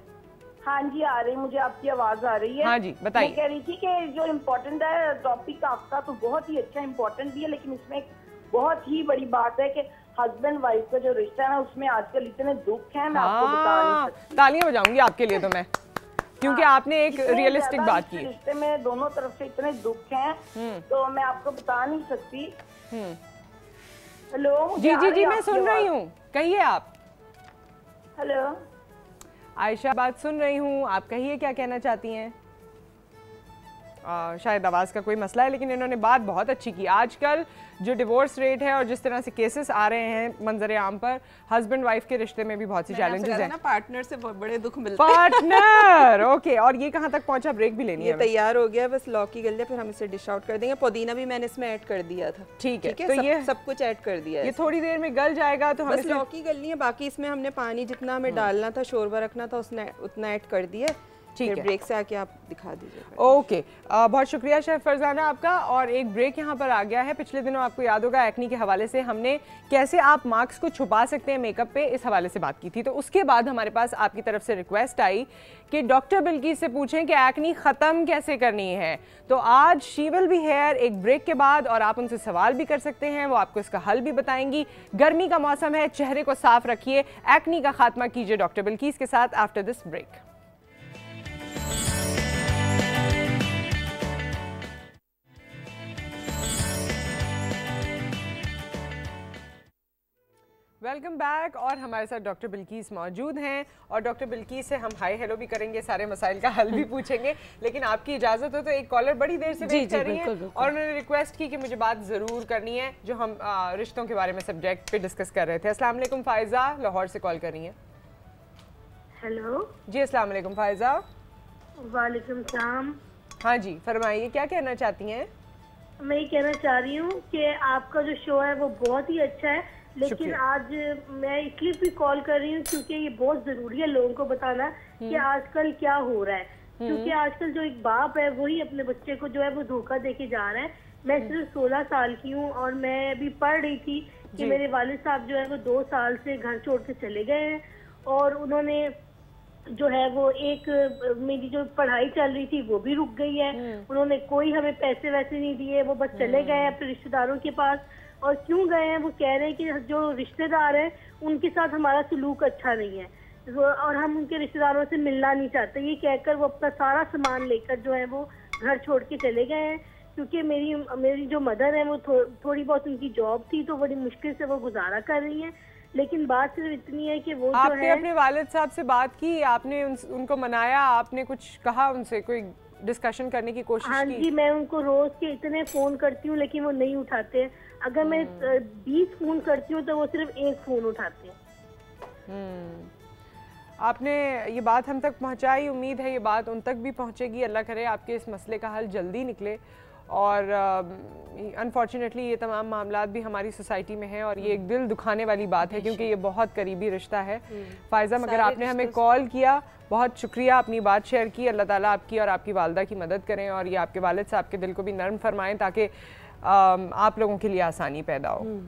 हाँ जी, आ रही, मुझे आपकी आवाज आ रही है। हाँ जी, बताइए। मैं कह रही थी कि जो इम्पोर्टेंट है टॉपिक आपका तो बहुत ही अच्छा इम्पोर्टेंट भी है, लेकिन इसमें एक बहुत ही बड़ी बात है कि हस्बैंड वाइफ का जो रिश्ता है ना, उसमें आजकल इतने दुख हैं, मैं आपको बता नहीं सकती। तालियां बजाऊंगी आपके लिए तो मैं, क्योंकि आपने एक रियलिस्टिक बात की। रिश्ते में दोनों तरफ से इतने दुख हैं तो मैं आपको बता नहीं सकती। हेलो, जी जी जी, मैं सुन रही हूँ, कहिए आप। हेलो आयशा, बात सुन रही हूँ, आप कहिए क्या कहना चाहती हैं। शायद आवाज़ का कोई मसला है, लेकिन इन्होंने बात बहुत अच्छी की। आजकल जो डिवोर्स रेट है और जिस तरह से केसेस आ रहे हैं मंजर आम पर, हस्बैंड वाइफ के रिश्ते में भी बहुत सी चैलेंजेस हैं। पार्टनर से बड़े दुख मिलते हैं। Partner, okay. और ये कहाँ तक पहुंचा? ब्रेक भी लेनी है। ये तैयार हो गया, बस लौकी गल जाए फिर हम इसे डिश आउट कर देंगे। पुदीना भी मैंने इसमें ऐड कर दिया था। ठीक है, तो ये सब कुछ ऐड कर दिया है। ये थोड़ी देर में गल जाएगा तो बस लौकी गलनी है, बाकी इसमें हमने पानी जितना हमें डालना था, शोरबा रखना था, उसने उतना ऐड कर दिया। फिर ब्रेक से आके आप दिखा दीजिए। ओके, बहुत शुक्रिया शेफ फरजाना आपका। और एक ब्रेक यहाँ पर आ गया है। पिछले दिनों आपको याद होगा एक्नी के हवाले से हमने कैसे आप मार्क्स को छुपा सकते हैं मेकअप पे, इस हवाले से बात की थी। तो उसके बाद हमारे पास आपकी तरफ से रिक्वेस्ट आई कि डॉक्टर बिल्किस से पूछें कि एक्नी ख़त्म कैसे करनी है। तो आज शी विल बी हेयर एक ब्रेक के बाद, और आप उनसे सवाल भी कर सकते हैं, वो आपको इसका हल भी बताएंगी। गर्मी का मौसम है, चेहरे को साफ रखिए, एक्नी का खात्मा कीजिए डॉक्टर बिल्किस के साथ after this break. Welcome back. और हमारे साथ डॉक्टर बिल्किस मौजूद हैं, और डॉक्टर बिल्किस से हम हाय हेलो भी करेंगे, सारे मसाइल का हल भी पूछेंगे। लेकिन आपकी इजाज़त हो तो एक कॉलर बड़ी देर से वेट कर रही है, और उन्होंने रिक्वेस्ट की कि मुझे बात ज़रूर करनी है जो हम रिश्तों के बारे में सब्जेक्ट पे डिस्कस कर रहे थे। अस्सलाम वालेकुम फ़ायज़ा, लाहौर से कॉल कर रही हैं। हेलो जी, अस्सलाम वालेकुम फ़ायज़ा। वालेकुम सलाम। हाँ जी, फरमाइए, क्या कहना चाहती हैं? मैं ये कहना चाह रही हूँ कि आपका जो शो है वो बहुत ही अच्छा है, लेकिन आज मैं इसलिए भी कॉल कर रही हूँ क्योंकि ये बहुत ज़रूरी है लोगों को बताना कि आजकल क्या हो रहा है। क्योंकि आजकल जो एक बाप है वही अपने बच्चे को जो है वो धोखा देके जा रहा है। मैं सिर्फ 16 साल की हूँ, और मैं अभी पढ़ रही थी कि मेरे वालिद साहब जो है वो 2 साल से घर छोड़ के चले गए हैं, और उन्होंने जो है वो एक मेरी जो पढ़ाई चल रही थी वो भी रुक गई है। उन्होंने कोई हमें पैसे वैसे नहीं दिए, वो बस चले गए हैं अपने रिश्तेदारों के पास। और क्यों गए हैं वो कह रहे हैं कि जो रिश्तेदार हैं उनके साथ हमारा सलूक अच्छा नहीं है, और हम उनके रिश्तेदारों से मिलना नहीं चाहते। ये कहकर वो अपना सारा सामान लेकर जो है वो घर छोड़ के चले गए हैं। क्योंकि मेरी जो मदर है वो थोड़ी बहुत उनकी जॉब थी, तो बड़ी मुश्किल से वो गुजारा कर रही हैं। लेकिन बात सिर्फ इतनी है कि वो आपने अपने वालिद साहब से बात की, आपने उनको मनाया, आपने कुछ कहा उनसे, कोई डिस्कशन करने की कोशिश की? हाँ जी, मैं उनको रोज के इतने फोन करती हूँ लेकिन वो नहीं उठाते। अगर मैं 20 फोन करती हूँ तो वो सिर्फ 1 फोन उठाते हैं। आपने ये बात हम तक पहुँचाई, उम्मीद है ये बात उन तक भी पहुँचेगी। अल्लाह करे आपके इस मसले का हल जल्दी निकले। और अनफॉर्चुनेटली ये तमाम मामलात भी हमारी सोसाइटी में हैं, और ये एक दिल दुखाने वाली बात है क्योंकि ये बहुत करीबी रिश्ता है। फ़ायज़ा, मगर आपने हमें कॉल किया, बहुत शुक्रिया, अपनी बात शेयर की। अल्लाह ताला आपकी और आपकी वालदा की मदद करें, और ये आपके वालिद साहब के दिल को भी नरम फरमाएं ताकि आप लोगों के लिए आसानी पैदा हो।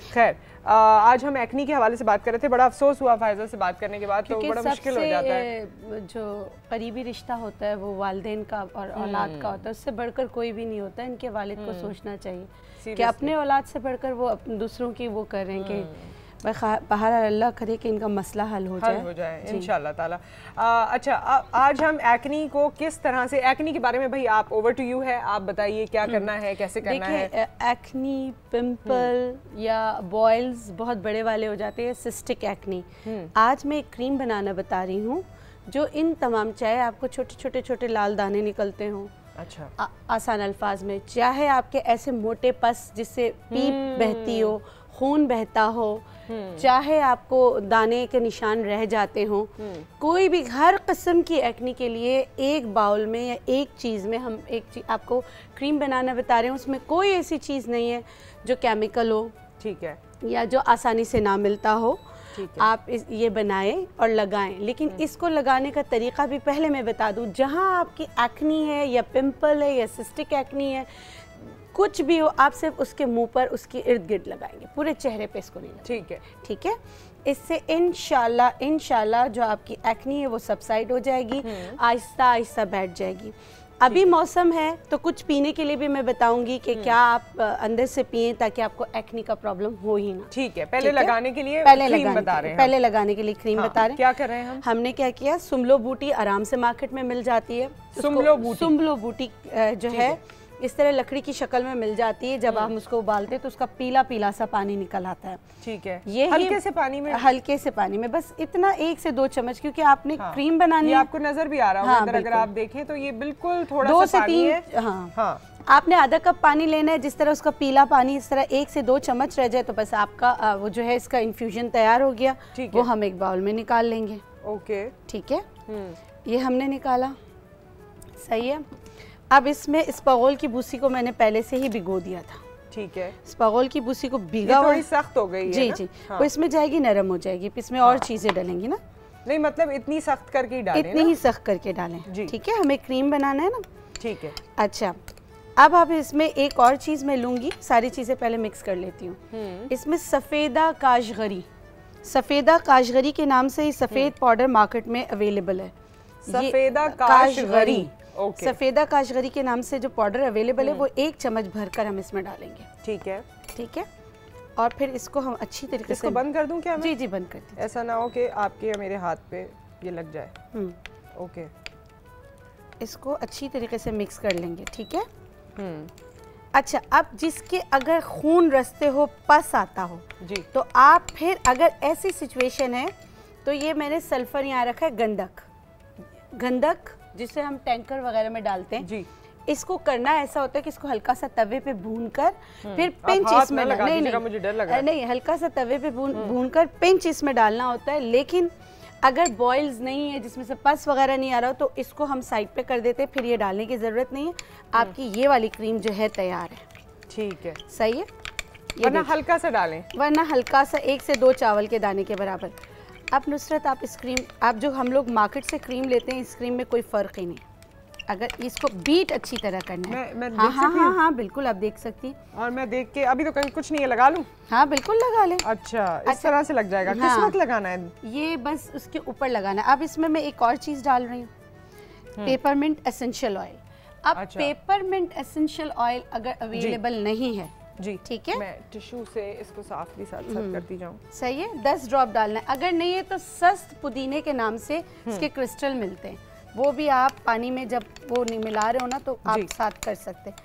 खैर, आज हम एक्नी के हवाले से बात कर रहे थे। बड़ा अफसोस हुआ फ़ायज़ा से बात करने के बाद, तो बड़ा मुश्किल हो जाता है। जो करीबी रिश्ता होता है वो वालिदैन का और औलाद का होता है, उससे बढ़कर कोई भी नहीं होता। इनके वालिद को सोचना चाहिए कि अपने औलाद से बढ़कर वो दूसरों की वो कर रहे हैं कि बाहर अल्लाह करे कि इनका मसला हल हो जाए इंशाअल्लाह ताला। अच्छा, आज हम एक्नी को किस तरह से, एक्नी के बारे में भाई आप, ओवर टू यू है, आप बताइए क्या करना है, कैसे करना है। एक्नी, पिंपल या बॉयल्स बहुत बड़े वाले हो जाते हैं, सिस्टिक एक्नी। आज मैं एक क्रीम बनाना बता रही हूँ जो इन तमाम, चाहे आपको छोटे छोटे लाल दाने निकलते हों, अच्छा आसान अल्फाज में, चाहे आपके ऐसे मोटे पस जिससे पीप बहती हो, खून बहता हो, चाहे आपको दाने के निशान रह जाते हों, कोई भी हर किस्म की एक्नी के लिए एक बाउल में या एक चीज़ में हम आपको क्रीम बनाना बता रहे हैं। उसमें कोई ऐसी चीज़ नहीं है जो केमिकल हो, ठीक है, या जो आसानी से ना मिलता हो। आप ये बनाएं और लगाएं, लेकिन इसको लगाने का तरीका भी पहले मैं बता दूं। जहां आपकी एक्नी है या पिंपल है या सिस्टिक एक्नी है, कुछ भी हो, आप सिर्फ उसके मुंह पर, उसके इर्द गिर्द लगाएंगे, पूरे चेहरे पे इसको नहीं लगाएंगे। ठीक है। इससे इंशाल्लाह जो आपकी एक्नी है वो सबसाइड हो जाएगी, आहिस्ता आहिस्ता बैठ जाएगी। अभी मौसम है तो कुछ पीने के लिए भी मैं बताऊंगी कि क्या आप अंदर से पिएं ताकि आपको एक्नी का प्रॉब्लम हो ही ना। ठीक है, पहले लगाने के लिए क्रीम बता रहे हैं। पहले लगाने के लिए क्रीम बता रहे हैं। क्या कर रहे हैं हम? हमने क्या किया, सुमलो बूटी आराम से मार्केट में मिल जाती है। सुमलो बूटी जो है इस तरह लकड़ी की शक्ल में मिल जाती है। जब हम उसको उबालते हैं तो उसका पीला पीला सा पानी निकल आता है। ठीक है, ये हल्के से पानी में बस इतना 1 से 2 चम्मच, क्योंकि आपने क्रीम बनानी है। आपको नजर भी आ रहा होगा अगर आप देखें तो ये बिल्कुल थोड़ा 2 से 3। हाँ, आपने आधा कप पानी लेना है। जिस तरह उसका पीला पानी इस तरह 1 से 2 चम्मच रह जाए तो बस आपका वो जो है इसका इन्फ्यूजन तैयार हो गया। वो हम एक बाउल में निकाल लेंगे। ओके, ठीक है, ये हमने निकाला, सही है। अब इसमें स्पगोल की भूसी को मैंने पहले से ही भिगो दिया था। ठीक है, स्पगोल की भूसी को भिगा, थोड़ी सख्त हो गई है जी। वो इसमें जाएगी, नरम हो जाएगी। इसमें और चीजें डलेंगी ना, नहीं मतलब इतनी सख्त करके ही डालें, इतनी ही सख्त करके डालें। ठीक है, हमें क्रीम बनाना है ना। ठीक है। अच्छा, अब आप इसमें एक और चीज़ मैं लूँगी, सारी चीज़ें पहले मिक्स कर लेती हूँ। इसमें सफ़ेदा काशगरी, सफ़ेदा काशगरी के नाम से ही सफ़ेद पाउडर मार्केट में अवेलेबल है। सफ़ेदा काशगरी, सफ़ेदा काशगरी के नाम से जो पाउडर अवेलेबल है वो 1 चम्मच भरकर हम इसमें डालेंगे। ठीक है, ठीक है। और फिर इसको हम अच्छी तरीके से बंद कर दूं क्या मैं? जी जी बंद कर दीजिए, ऐसा ना हो कि आपके या मेरे हाथ पे ये लग जाए। ओके, इसको अच्छी तरीके से मिक्स कर लेंगे। ठीक है। अच्छा, अब जिसके अगर खून रस्ते हो, पस आता हो जी, तो आप फिर अगर ऐसी सिचुएशन है तो ये मैंने सल्फर यहाँ रखा है, गंधक, गंधक जिसे हम टैंकर वगैरह में डालते हैं जी। इसको करना ऐसा होता है कि इसको हल्का सा तवे पे भूनकर फिर पिंच इसमें नहीं, हल्का सा तवे पे भूनकर पिंच इसमें डालना होता है। लेकिन अगर बॉयल्स नहीं है, जिसमें से पस वगैरह नहीं आ रहा हो, तो इसको हम साइड पे कर देते हैं, फिर ये डालने की ज़रूरत नहीं है। आपकी ये वाली क्रीम जो है तैयार है। ठीक है, सही है। वरना हल्का सा डालें, वरना हल्का सा 1 से 2 चावल के दाने के बराबर। अब नुसरत, आप इस क्रीम, आप जो हम लोग मार्केट से क्रीम लेते हैं, इस क्रीम में कोई फ़र्क ही नहीं। अगर इसको बीट अच्छी तरह करना है, मैं हाँ हाँ हाँ हाँ बिल्कुल आप देख सकती हैं। और मैं देख के, अभी तो कहीं कुछ नहीं है, लगा लूं? हाँ बिल्कुल लगा लें। अच्छा, इस तरह से लग जाएगा। किस वक्त लगाना है ये? बस उसके ऊपर लगाना है। अब इसमें मैं एक और चीज़ डाल रही हूँ, पेपरमिंट एसेंशियल ऑयल। अब पेपरमिंट एसेंशियल ऑयल अगर अवेलेबल नहीं है जी, ठीक है, मैं टिश्यू से इसको साफ भी साथ साथ करती जाऊँ। सही है, 10 ड्रॉप डालना है। अगर नहीं है तो सस्त पुदीने के नाम से इसके क्रिस्टल मिलते हैं, वो भी आप पानी में जब वो नहीं मिला रहे हो ना तो आप साथ कर सकते हैं।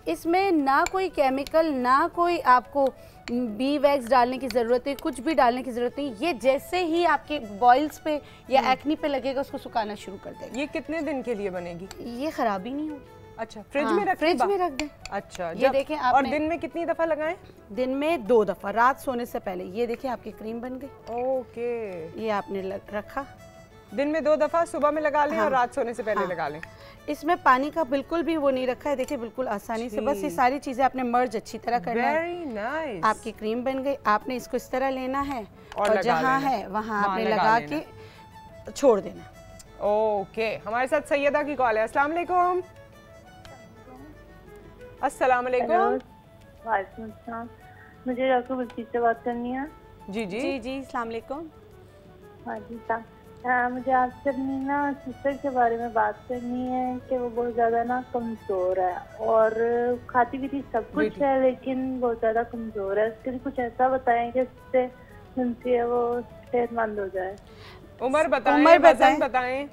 इसमें ना कोई केमिकल, ना कोई आपको बी वैक्स डालने की ज़रूरत है, कुछ भी डालने की ज़रूरत नहीं। ये जैसे ही आपके बॉयल्स पे या एक्नी पे लगेगा, उसको सुखाना शुरू कर देगा। ये कितने दिन के लिए बनेगी? ये ख़राब ही नहीं होगी। अच्छा, फ्रिज में रख, फ्रिज में रख दें। अच्छा, ये देखें आप। और दिन में कितनी दफ़ा लगाएं? दिन में 2 दफ़ा, रात सोने से पहले। ये देखिए आपकी क्रीम बन गई। ओके, ये आपने रखा। दिन में 2 दफ़ा, सुबह में लगा लें और रात सोने से पहले लगा लें। इसमें पानी का बिल्कुल भी वो नहीं रखा है, देखिए बिल्कुल आसानी से। बस ये सारी चीज़ें आपने मर्ज अच्छी तरह करना है। Very nice. आपकी क्रीम बन गई। आपने इसको इस तरह लेना है और जहाँ है वहाँ आपने लगा के छोड़ देना। ओके, हमारे साथ सैयदा की कॉल है। अस्सलाम वालेकुम। अस्सलाम वालेकुम। वालेकुम अस्सलाम। मुझे डॉक्टर बल्कीस से बात करनी है। जी जी जी जी, अस्सलाम वालेकुम। हाँ जी, मुझे आपसे अपनी ना सिस्टर के बारे में बात करनी है कि वो बहुत ज़्यादा ना कमज़ोर है और खाती पीती सब कुछ है, लेकिन बहुत ज़्यादा कमज़ोर है। उसके लिए कुछ ऐसा बताएं कि जिससे उनसे वो सेहतमंद हो जाए। उम्र बताएं, वजन बताएं।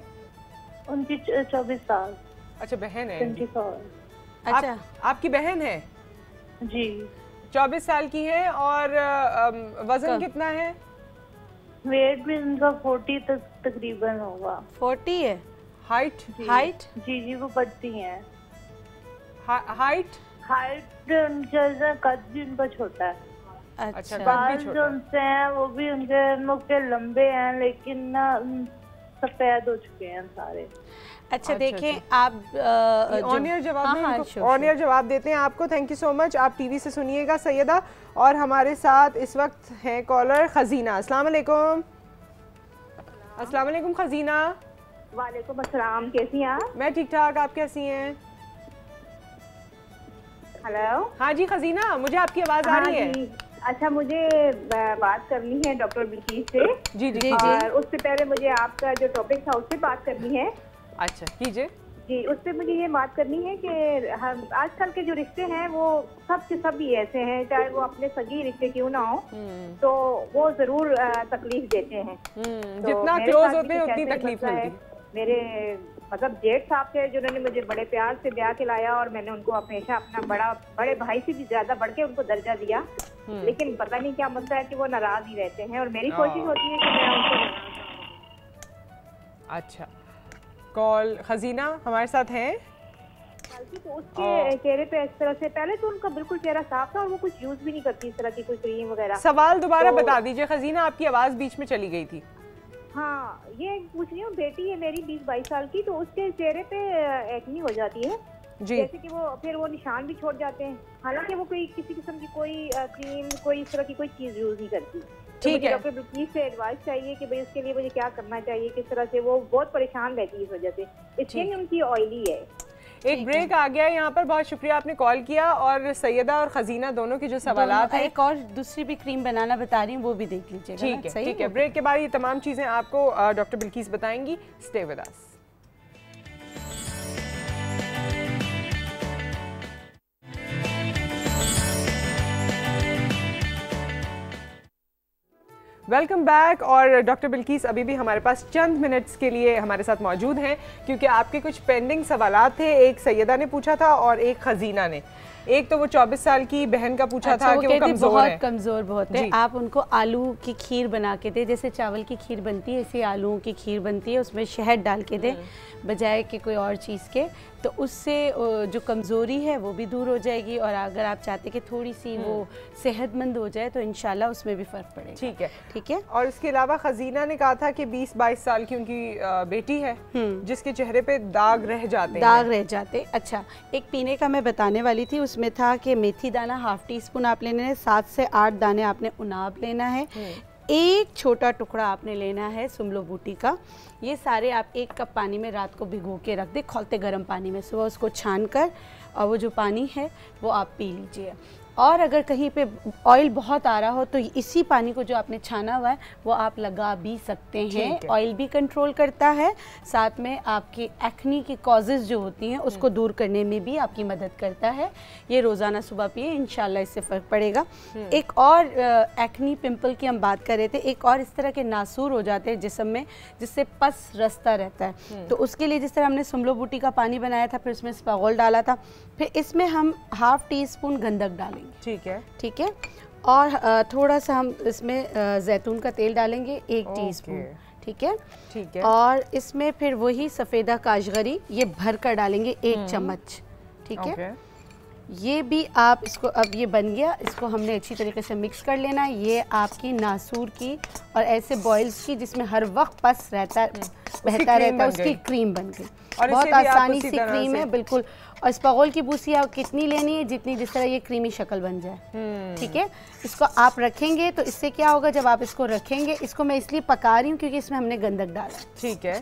उनकी 24 साल। अच्छा, बहन है? 24। अच्छा, आपकी बहन है जी? 24 साल की है। और वजन कितना है? वेट भी उनका 40 तक तकरीबन होगा। 40 है। हाइट? हाइट जी जी, वो बढ़ती हैं। हाइट? हाइट उनका कद भी उनका छोटा है। अच्छा, बाल जो उनसे हैं वो भी उनके मुख के लंबे हैं, लेकिन ना सफेद हो चुके हैं सारे। अच्छा, देखें आप ऑनियर जवाब देते हैं आपको। Thank you so much. आप टीवी से सुनिएगा सैयदा। और हमारे साथ इस वक्त हैं कॉलर खजीना। अस्सलाम वालेकुम। अस्सलाम वालेकुम खजीना। वालेकुम अस्सलाम, कैसी हैं आप? मैं ठीक ठाक, आप कैसी हैं? हेलो। हाँ जी खजीना, मुझे आपकी आवाज़ आ रही है। अच्छा, मुझे बात करनी है डॉक्टर बिल्कीस से। जी जी। और उससे पहले मुझे आपका जो टॉपिक था उससे बात करनी है। अच्छा, कीजिए। जी, उससे मुझे ये बात करनी है कि हम आजकल के जो रिश्ते हैं वो सब के सब ही ऐसे हैं, चाहे वो अपने सगी रिश्ते क्यों ना हो, तो वो जरूर तकलीफ देते हैं। जितना क्लोज होते हैं उतनी तकलीफ मिलती है। मेरे मतलब जेठ साहब थे जिन्होंने मुझे बड़े प्यार से ब्याह के लाया और मैंने उनको हमेशा अपना बड़े भाई से भी ज्यादा बढ़ के उनको दर्जा दिया, लेकिन पता नहीं क्या मसला है कि वो नाराज ही रहते हैं और मेरी कोशिश होती है कि मैं उनको। अच्छा, कॉल खजीना हमारे साथ हैं। तो उसके चेहरे पे इस तरह से, पहले तो उनका बिल्कुल चेहरा साफ था और वो कुछ यूज भी नहीं करती इस तरह की कोई क्रीम वगैरह। सवाल दोबारा बता दीजिए खजीना, आपकी आवाज बीच में चली गई थी। हाँ, ये पूछ रही हूँ, बेटी है मेरी 20-22 साल की, तो उसके चेहरे पे एक्नी हो जाती है जी। जैसे कि वो निशान भी छोड़ जाते हैं, हालांकि वो कोई किसी किस्म की कोई क्रीम, कोई इस तरह की कोई चीज यूज नहीं करती। तो मुझे डॉक्टर बिल्कीस से एडवाइस चाहिए कि भाई उसके लिए मुझे क्या करना चाहिए, किस तरह से। वो बहुत परेशान रहती है इस वजह से, स्किन उनकी ऑयली है। एक ब्रेक आ गया यहाँ पर, बहुत शुक्रिया आपने कॉल किया। और सैयदा और खजीना दोनों की जो सवालात हैं, एक और दूसरी भी क्रीम बनाना बता रही हूँ, वो भी देख लीजिएगा। ठीक है, ठीक है। ब्रेक के बाद ये तमाम चीजें आपको डॉक्टर बिल्कीस बताएंगी। Stay with us. Welcome back. और डॉक्टर बिल्कीस अभी भी हमारे पास चंद मिनट्स के लिए हमारे साथ मौजूद हैं, क्योंकि आपके कुछ पेंडिंग सवालात थे। एक सैयदा ने पूछा था और एक खजीना ने। एक तो वो 24 साल की बहन का पूछा था कि वो कमज़ोर बहुत है। आप उनको आलू की खीर बना के दे, जैसे चावल की खीर बनती है ऐसे आलूओं की खीर बनती है, उसमें शहद डाल के दे बजाय कि कोई और चीज़ के। तो उससे जो कमज़ोरी है वो भी दूर हो जाएगी, और अगर आप चाहते कि थोड़ी सी वो सेहतमंद हो जाए तो इंशाल्लाह उसमें भी फ़र्क पड़ेगा। ठीक है, ठीक है। और इसके अलावा खजीना ने कहा था कि 20-22 साल की उनकी बेटी है जिसके चेहरे पे दाग रह जाते। अच्छा, एक पीने का मैं बताने वाली थी, उसमें था कि मेथी दाना ½ टीस्पून आप लेने हैं, 7 से 8 दाने आपने उनाब लेना है, एक छोटा टुकड़ा आपने लेना है सुमलो बूटी का। ये सारे आप 1 कप पानी में रात को भिगो के रख दे, खौलते गर्म पानी में। सुबह उसको छान कर और वो जो पानी है वो आप पी लीजिए। और अगर कहीं पे ऑयल बहुत आ रहा हो तो इसी पानी को जो आपने छाना हुआ है वो आप लगा भी सकते हैं। ऑयल भी कंट्रोल करता है, साथ में आपकी एक्नी की कॉजेज़ जो होती हैं उसको दूर करने में भी आपकी मदद करता है। ये रोज़ाना सुबह पिए, इंशाल्लाह इससे फ़र्क पड़ेगा। एक और एक्नी पिंपल की हम बात कर रहे थे, एक और इस तरह के नासूर हो जाते हैं जिस्म में जिससे पस रस्ता रहता है। तो उसके लिए जिस तरह हमने सुमलो बूटी का पानी बनाया था, फिर उसमें स्पागोल डाला था, फिर इसमें हम ½ टीस्पून गंधक डालेंगे। ठीक है, ठीक है। और थोड़ा सा हम इसमें जैतून का तेल डालेंगे 1 टीस्पून। ठीक है, ठीक है। और इसमें फिर वही सफ़ेदा काशगरी ये भर कर डालेंगे 1 चम्मच। ठीक है, ये भी आप इसको, अब ये बन गया, इसको हमने अच्छी तरीके से मिक्स कर लेना है। ये आपकी नासूर की और ऐसे बॉयल्स की जिसमें हर वक्त पस रहता बहता रहता है, उसकी क्रीम बन गई। बहुत आसानी से क्रीम है, बिल्कुल। और स्पागोल की बूसी आप कितनी लेनी है, जितनी जिस तरह ये क्रीमी शक्ल बन जाए। ठीक है, इसको आप रखेंगे तो इससे क्या होगा, जब आप इसको रखेंगे, इसको मैं इसलिए पका रही हूँ क्योंकि इसमें हमने गंधक डाला। ठीक है,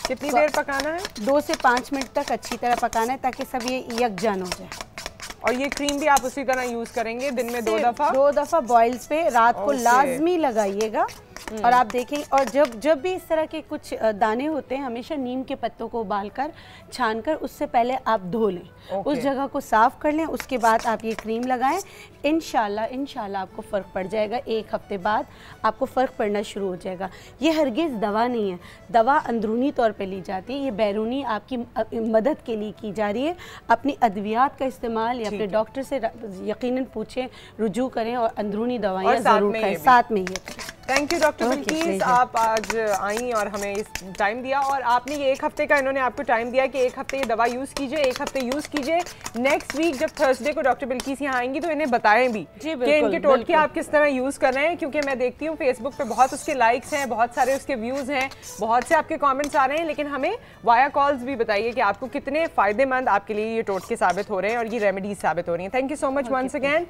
कितनी देर पकाना है? 2 से 5 मिनट तक अच्छी तरह पकाना है ताकि सब ये यकजान हो जाए। और ये क्रीम भी आप उसी तरह यूज करेंगे, दिन में 2 दफा बॉयल्स पे रात को लाजमी लगाइएगा। और आप देखें, और जब भी इस तरह के कुछ दाने होते हैं, हमेशा नीम के पत्तों को उबालकर छानकर उससे पहले आप धो लें, उस जगह को साफ कर लें, उसके बाद आप ये क्रीम लगाएं। इंशाल्लाह आपको फ़र्क पड़ जाएगा। 1 हफ्ते बाद आपको फ़र्क पड़ना शुरू हो जाएगा। ये हरगिज़ दवा नहीं है, दवा अंदरूनी तौर पे ली जाती है, ये बैरूनी आपकी मदद के लिए की जा रही है। अपनी अद्वियात का इस्तेमाल या अपने डॉक्टर से यकीनन पूछें, रुजू करें और अंदरूनी दवाइयाँ ज़रूर खाएं, साथ में ये। थैंक यू डॉक्टर बिल्कीस, आप आज आई और हमें इस टाइम दिया, और आपने ये 1 हफ्ते का इन्होंने आपको टाइम दिया कि 1 हफ्ते ये दवा यूज़ कीजिए, 1 हफ्ते यूज़ कीजिए। नेक्स्ट वीक जब थर्सडे को डॉक्टर बिल्कीस यहाँ आएंगी तो इन्हें बताएं भी कि इनके टोटके आप किस तरह यूज़ कर रहे हैं, क्योंकि मैं देखती हूँ फेसबुक पे बहुत उसके लाइक्स हैं, बहुत सारे उसके व्यूज़ हैं, बहुत से आपके कॉमेंट्स आ रहे हैं, लेकिन हमें वाया कॉल्स भी बताइए कि आपको कितने फ़ायदेमंद आपके लिए ये टोटके साबित हो रहे हैं और ये रेमेडीज साबित हो रही हैं। Thank you so much once again.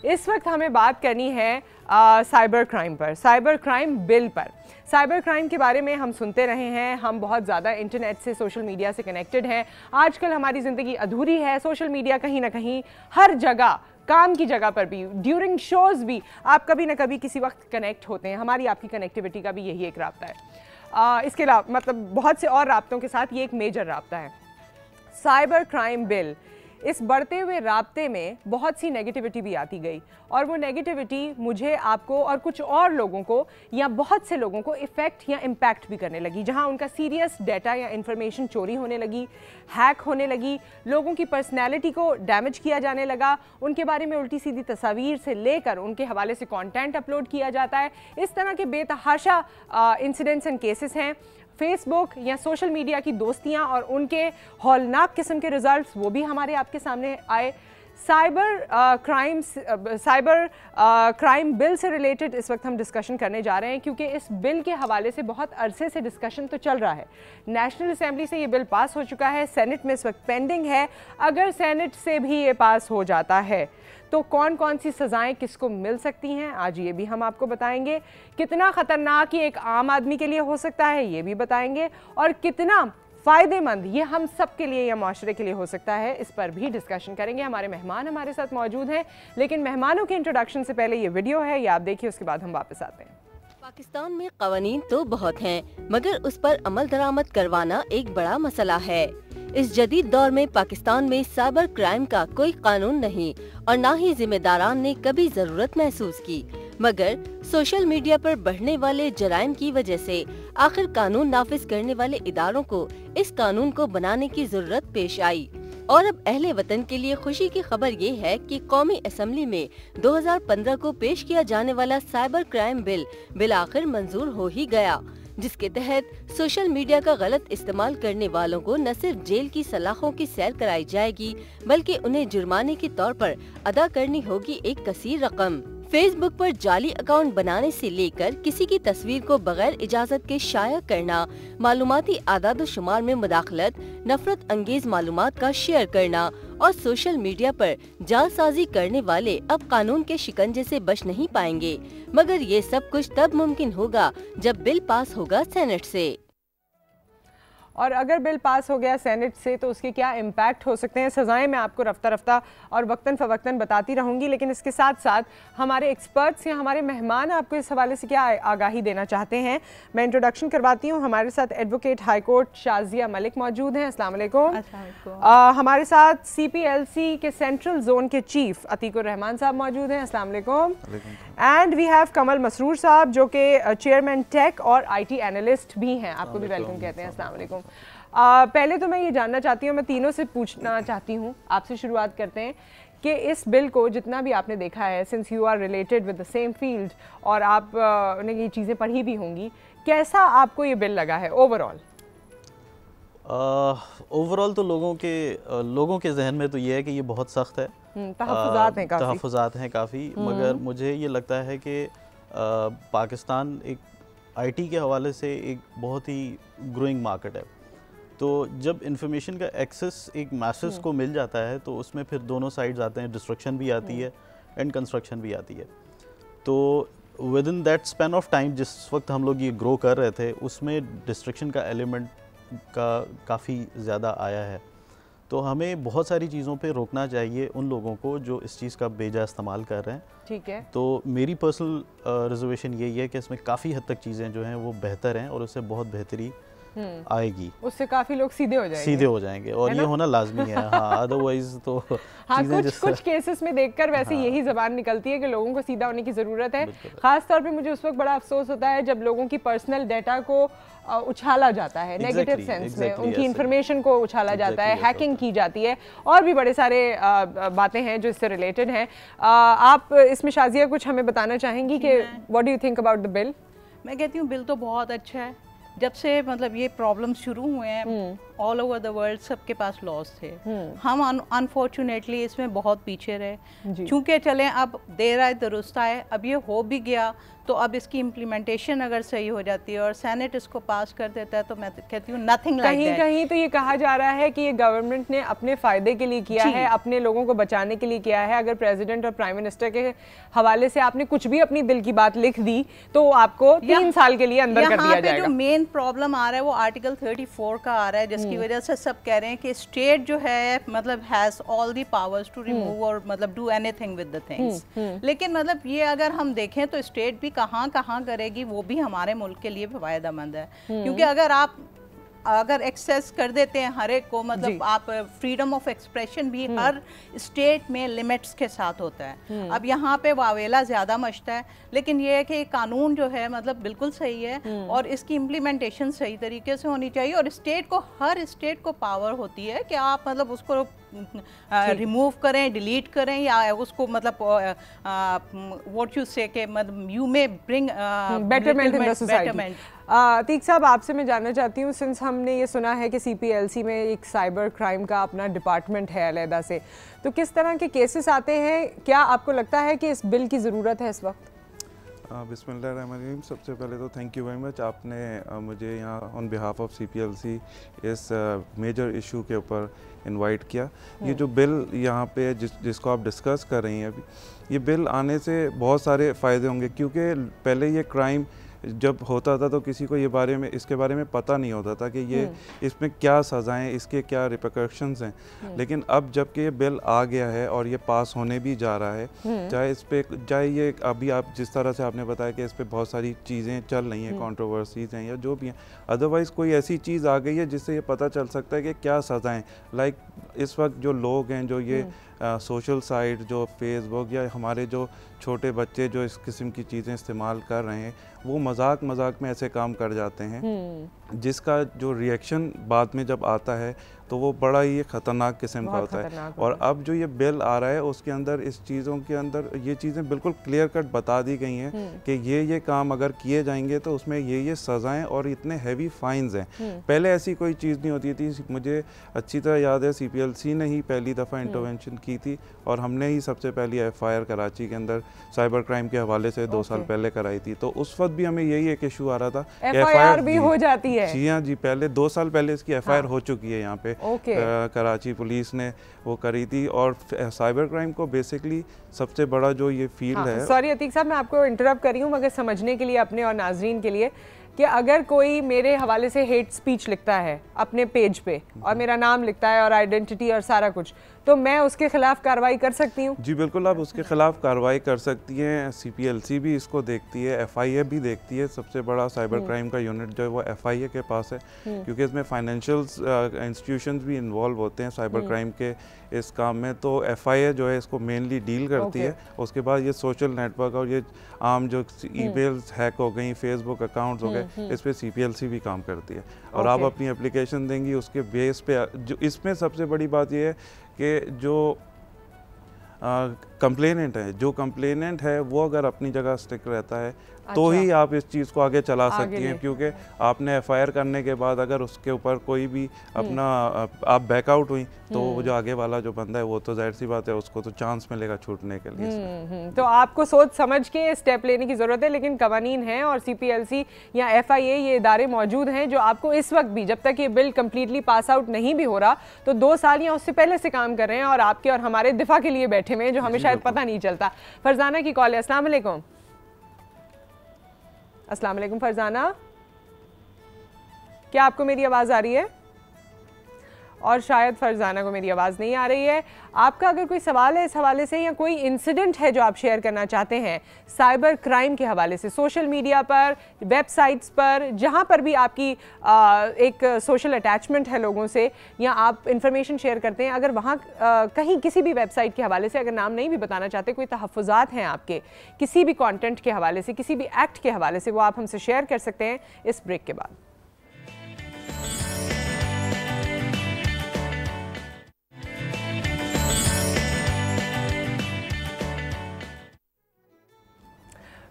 इस वक्त हमें बात करनी है साइबर क्राइम पर, साइबर क्राइम बिल पर। साइबर क्राइम के बारे में हम सुनते रहे हैं, हम बहुत ज़्यादा इंटरनेट से, सोशल मीडिया से कनेक्टेड हैं। आजकल हमारी ज़िंदगी अधूरी है, सोशल मीडिया कहीं ना कहीं हर जगह, काम की जगह पर भी, ड्यूरिंग शोज़ भी आप कभी ना कभी किसी वक्त कनेक्ट होते हैं। हमारी आपकी कनेक्टिविटी का भी यही एक राब्ता है। इसके अलावा मतलब बहुत से और राब्तों के साथ ये एक मेजर राब्ता है। साइबर क्राइम बिल, इस बढ़ते हुए राब्ते में बहुत सी नेगेटिविटी भी आती गई, और वो नेगेटिविटी मुझे, आपको और कुछ और लोगों को या बहुत से लोगों को इफ़ेक्ट या इम्पैक्ट भी करने लगी, जहां उनका सीरियस डाटा या इंफॉर्मेशन चोरी होने लगी, हैक होने लगी, लोगों की पर्सनैलिटी को डैमेज किया जाने लगा, उनके बारे में उल्टी सीधी तस्वीर से लेकर उनके हवाले से कंटेंट अपलोड किया जाता है। इस तरह के बेतहाशा इंसिडेंट्स एंड केसेस हैं। फेसबुक या सोशल मीडिया की दोस्तियां और उनके हौलनाक किस्म के रिजल्ट्स वो भी हमारे आपके सामने आए। साइबर क्राइम बिल से रिलेटेड इस वक्त हम डिस्कशन करने जा रहे हैं, क्योंकि इस बिल के हवाले से बहुत अरसे से डिस्कशन तो चल रहा है। नेशनल असेंबली से ये बिल पास हो चुका है, सेनेट में इस वक्त पेंडिंग है। अगर सेनेट से भी ये पास हो जाता है तो कौन कौन सी सज़ाएं किसको मिल सकती हैं, आज ये भी हम आपको बताएंगे। कितना ख़तरनाक ये एक आम आदमी के लिए हो सकता है, ये भी बताएंगे। और कितना फ़ायदेमंद ये हम सब के लिए या माशरे के लिए हो सकता है, इस पर भी डिस्कशन करेंगे। हमारे मेहमान हमारे साथ मौजूद हैं, लेकिन मेहमानों के इंट्रोडक्शन से पहले ये वीडियो है, ये आप देखिए, उसके बाद हम वापस आते हैं। पाकिस्तान में कवानीन तो बहुत हैं, मगर उस पर अमल दरामद करवाना एक बड़ा मसला है। इस जदीद दौर में पाकिस्तान में साइबर क्राइम का कोई कानून नहीं और न ही जिम्मेदारान ने कभी जरूरत महसूस की, मगर सोशल मीडिया पर बढ़ने वाले जराइम की वजह से आखिर कानून नाफिज करने वाले इदारों को इस कानून को बनाने की जरूरत पेश आई। और अब अहले वतन के लिए खुशी की खबर ये है कि कौमी असम्बली में 2015 को पेश किया जाने वाला साइबर क्राइम बिल आखिर मंजूर हो ही गया, जिसके तहत सोशल मीडिया का गलत इस्तेमाल करने वालों को न सिर्फ जेल की सलाखों की सैर कराई जाएगी, बल्कि उन्हें जुर्माने के तौर पर अदा करनी होगी एक कसीर रकम। फेसबुक पर जाली अकाउंट बनाने से लेकर किसी की तस्वीर को बगैर इजाजत के शाया करना, मालूमाती आदाद शुमार में मुदाखलत, नफरत अंगेज मालूमात का शेयर करना और सोशल मीडिया पर जालसाजी करने वाले अब कानून के शिकंजे से बच नहीं पाएंगे। मगर ये सब कुछ तब मुमकिन होगा जब बिल पास होगा सेनेट से। और अगर बिल पास हो गया सेनेट से तो उसके क्या इम्पैक्ट हो सकते हैं, सज़ाएं मैं आपको रफ्ता रफ्ता और वक्तन फ़वक्तन बताती रहूँगी, लेकिन इसके साथ साथ हमारे एक्सपर्ट्स या हमारे मेहमान आपको इस हवाले से क्या आगाही देना चाहते हैं। मैं इंट्रोडक्शन करवाती हूँ। हमारे साथ advocate high court Shazia Malik मौजूद हैं, अस्सलाम वालेकुम। हमारे साथ CPLC के सेंट्रल जोन के चीफ अतीकुर रहमान साहब मौजूद हैं, अस्सलाम वालेकुम। एंड वी हैव कमल मसरूर साहब जो कि चेयरमैन टेक और IT एनालिस्ट भी हैं, आपको भी वेलकम कहते हैं, अस्सलाम वालेकुम। पहले तो मैं ये जानना चाहती हूँ, मैं तीनों से पूछना चाहती हूँ, आपसे शुरुआत करते हैं कि इस बिल को जितना भी आपने देखा है, since you are related with the same field और आप ने ये चीज़ें पढ़ी भी होंगी, कैसा आपको ये बिल लगा है ओवरऑल? ओवरऑल तो लोगों के जहन में तो ये है कि ये बहुत सख्त है, तहफ़्फ़ुज़ात हैं काफ़ी, मगर मुझे ये लगता है कि पाकिस्तान एक IT के हवाले से एक बहुत ही ग्रोइंग मार्केट है। तो जब इंफॉर्मेशन का एक्सेस एक मैसेज को मिल जाता है तो उसमें फिर दोनों साइड्स आते हैं, डिस्ट्रक्शन भी आती है एंड कंस्ट्रक्शन भी आती है। तो with in that span of time जिस वक्त हम लोग ये ग्रो कर रहे थे, उसमें डिस्ट्रक्शन का एलिमेंट का काफ़ी ज़्यादा आया है। तो हमें बहुत सारी चीज़ों पे रोकना चाहिए उन लोगों को जो इस चीज़ का बेजा इस्तेमाल कर रहे हैं। ठीक है। तो मेरी पर्सनल रिजर्वेशन यही है कि इसमें काफ़ी हद तक चीज़ें जो हैं वो बेहतर हैं और उससे बहुत बेहतरी आएगी, उससे काफ़ी लोग सीधे हो जाएंगे और ये होना लाजमी है। हाँ, अदरवाइज तो हाँ, कुछ केसेस में देखकर वैसे यही ज़बान निकलती है कि लोगों को सीधा होने की ज़रूरत है। ख़ास तौर पे मुझे उस वक्त बड़ा अफसोस होता है जब लोगों की पर्सनल डाटा को उछाला जाता है, नेगेटिव सेंस में उनकी इंफॉर्मेशन को उछाला जाता है, हैकिंग की जाती है, और भी बड़े सारे बातें हैं जो इससे रिलेटेड हैं। आप इसमें शाजिया कुछ हमें बताना चाहेंगी कि what do you think about the bill? मैं कहती हूँ बिल तो बहुत अच्छा है। जब से मतलब ये प्रॉब्लम शुरू हुए हैं ऑल ओवर द वर्ल्ड सबके पास लॉस थे, हम अनफॉर्चुनेटली इसमें बहुत पीछे रहे। चूँकि चलें अब देर आए दुरुस्त आए, अब ये हो भी गया तो अब इसकी इम्प्लीमेंटेशन अगर सही हो जाती है और सेनेट इसको पास कर देता है तो मैं कहती हूँ नथिंग लाइक दैट। कहीं तो ये कहा जा रहा है कि ये गवर्नमेंट ने अपने फ़ायदे के लिए किया है, अपने लोगों को बचाने के लिए किया है। अगर प्रेसिडेंट और प्राइम मिनिस्टर के हवाले से आपने कुछ भी अपनी दिल की बात लिख दी तो आपको 3 साल के लिए अंदर कर दिया जाएगा। जो मेन प्रॉब्लम आ रहा है वो आर्टिकल 34 का आ रहा है, जिसकी वजह से सब कह रहे हैं कि स्टेट जो है मतलब has all the powers to remove और मतलब do anything with the things. लेकिन मतलब ये अगर हम देखें तो स्टेट भी कहाँ करेगी, वो भी हमारे मुल्क के लिए फायदेमंद है। क्योंकि अगर एक्सेस कर देते हैं हर एक को, मतलब आप फ्रीडम ऑफ एक्सप्रेशन भी हर स्टेट में लिमिट्स के साथ होता है। अब यहाँ पे वावेला ज़्यादा मचता है, लेकिन ये है कि कानून जो है मतलब बिल्कुल सही है और इसकी इम्प्लीमेंटेशन सही तरीके से होनी चाहिए और हर स्टेट को पावर होती है कि आप मतलब उसको रिमूव करें, डिलीट करें या उसको मतलब व्हाट यू से के मतलब you may bring betterment in the society. Atiq साहब, आपसे मैं जानना चाहती हूँ, सिंस हमने ये सुना है कि CPLC में एक साइबर क्राइम का अपना डिपार्टमेंट है अलहदा से, तो किस तरह के केसेस आते हैं? क्या आपको लगता है कि इस बिल की ज़रूरत है इस वक्त? बिस्मिल्लाहिर्रहमानिर्रहीम। सबसे पहले तो थैंक यू वेरी मच, आपने मुझे यहाँ ऑन बिहाफ ऑफ CPLC इस मेजर इशू के ऊपर इनवाइट किया। ये जो बिल यहाँ पे जिसको आप डिस्कस कर रही हैं अभी, ये बिल आने से बहुत सारे फ़ायदे होंगे, क्योंकि पहले ये क्राइम जब होता था तो किसी को ये इसके बारे में पता नहीं होता था कि ये इसमें क्या सज़ाएं, इसके क्या रिपरकशंस हैं। लेकिन अब जब कि ये बिल आ गया है और ये पास होने भी जा रहा है, चाहे ये अभी आप जिस तरह से आपने बताया कि इस पर बहुत सारी चीज़ें चल रही हैं, कंट्रोवर्सीज हैं या जो भी हैं, अदरवाइज़ कोई ऐसी चीज़ आ गई है जिससे ये पता चल सकता है कि क्या सज़ाएँ। लाइक इस वक्त जो लोग हैं, जो ये सोशल साइट, जो फेसबुक या हमारे जो छोटे बच्चे जो इस किस्म की चीज़ें इस्तेमाल कर रहे हैं, वो मजाक में ऐसे काम कर जाते हैं, जिसका जो रिएक्शन बाद में जब आता है तो वो बड़ा ही ख़तरनाक किस्म का होता है। और अब जो ये बिल आ रहा है उसके अंदर इस चीज़ों के अंदर ये चीज़ें बिल्कुल क्लियर कट बता दी गई हैं कि ये काम अगर किए जाएंगे तो उसमें ये सज़ाएं और इतने हैवी फाइन्स हैं। पहले ऐसी कोई चीज़ नहीं होती थी। मुझे अच्छी तरह याद है CPLC ने ही पहली दफ़ा इंटरवेंशन की थी और हमने ही सबसे पहली FIR कराची के अंदर साइबर क्राइम के हवाले से 2 साल पहले कराई थी। तो उस वक्त भी हमें यही एक इशू आ रहा था, FIR भी हो जाती है। जी हाँ जी, पहले 2 साल पहले इसकी FIR हो चुकी है यहाँ पे। कराची पुलिस ने वो करी थी। और साइबर क्राइम को बेसिकली सबसे बड़ा जो ये फील्ड है। सॉरी अतीक साहब, मैं आपको इंटरप्ट कर रही हूँ, मगर समझने के लिए अपने और नाजरीन के लिए कि अगर कोई मेरे हवाले से हेट स्पीच लिखता है अपने पेज पे और मेरा नाम लिखता है और आइडेंटिटी और सारा कुछ, तो मैं उसके खिलाफ कार्रवाई कर सकती हूँ? जी बिल्कुल, आप उसके खिलाफ कार्रवाई कर सकती हैं। CPLC भी इसको देखती है, FIA भी देखती है। सबसे बड़ा साइबर क्राइम का यूनिट जो है वो FIA के पास है, क्योंकि इसमें फाइनेंशियल इंस्टीट्यूशंस भी इन्वॉल्व होते हैं साइबर क्राइम के इस काम में। तो FIA जो है इसको मेनली डील करती है। उसके बाद ये सोशल नेटवर्क और ये आम जो ईमेल्स हैक हो गई, फेसबुक अकाउंट्स हो गए, इस पर CPLC भी काम करती है। और आप अपनी एप्लीकेशन देंगी उसके बेस पे। जो इसमें सबसे बड़ी बात ये है कि जो कंप्लेनेंट है वो अगर अपनी जगह स्टिक रहता है तो ही आप इस चीज़ को आगे चला सकती हैं। क्योंकि आपने FIR करने के बाद अगर उसके ऊपर कोई भी अपना आप बैकआउट हुई तो वो जो आगे वाला जो बंदा है वो तो जाहिर सी बात है उसको तो चांस मिलेगा छूटने के लिए। तो आपको सोच समझ के स्टेप लेने की ज़रूरत है, लेकिन कवानीन हैं और CPLC या FIA ये इदारे मौजूद हैं जो आपको इस वक्त भी, जब तक ये बिल कम्प्लीटली पास आउट नहीं भी हो रहा, तो 2 साल या उससे पहले से काम कर रहे हैं और आपके और हमारे दिफा के लिए बैठे हुए हैं, जो हमें शायद पता नहीं चलता। फरजाना की कॉल है। अस्सलाम वालेकुम। अस्सलाम वालेकुम फरजाना, क्या आपको मेरी आवाज़ आ रही है? और शायद फरजाना को मेरी आवाज़ नहीं आ रही है। आपका अगर कोई सवाल है इस हवाले से या कोई इंसिडेंट है जो आप शेयर करना चाहते हैं साइबर क्राइम के हवाले से, सोशल मीडिया पर, वेबसाइट्स पर, जहां पर भी आपकी एक सोशल अटैचमेंट है लोगों से या आप इंफॉर्मेशन शेयर करते हैं, अगर वहां कहीं किसी भी वेबसाइट के हवाले से, अगर नाम नहीं भी बताना चाहते, कोई तहफ़्फ़ुज़ात हैं आपके किसी भी कॉन्टेंट के हवाले से, किसी भी एक्ट के हवाले से, वो आप हमसे शेयर कर सकते हैं इस ब्रेक के बाद।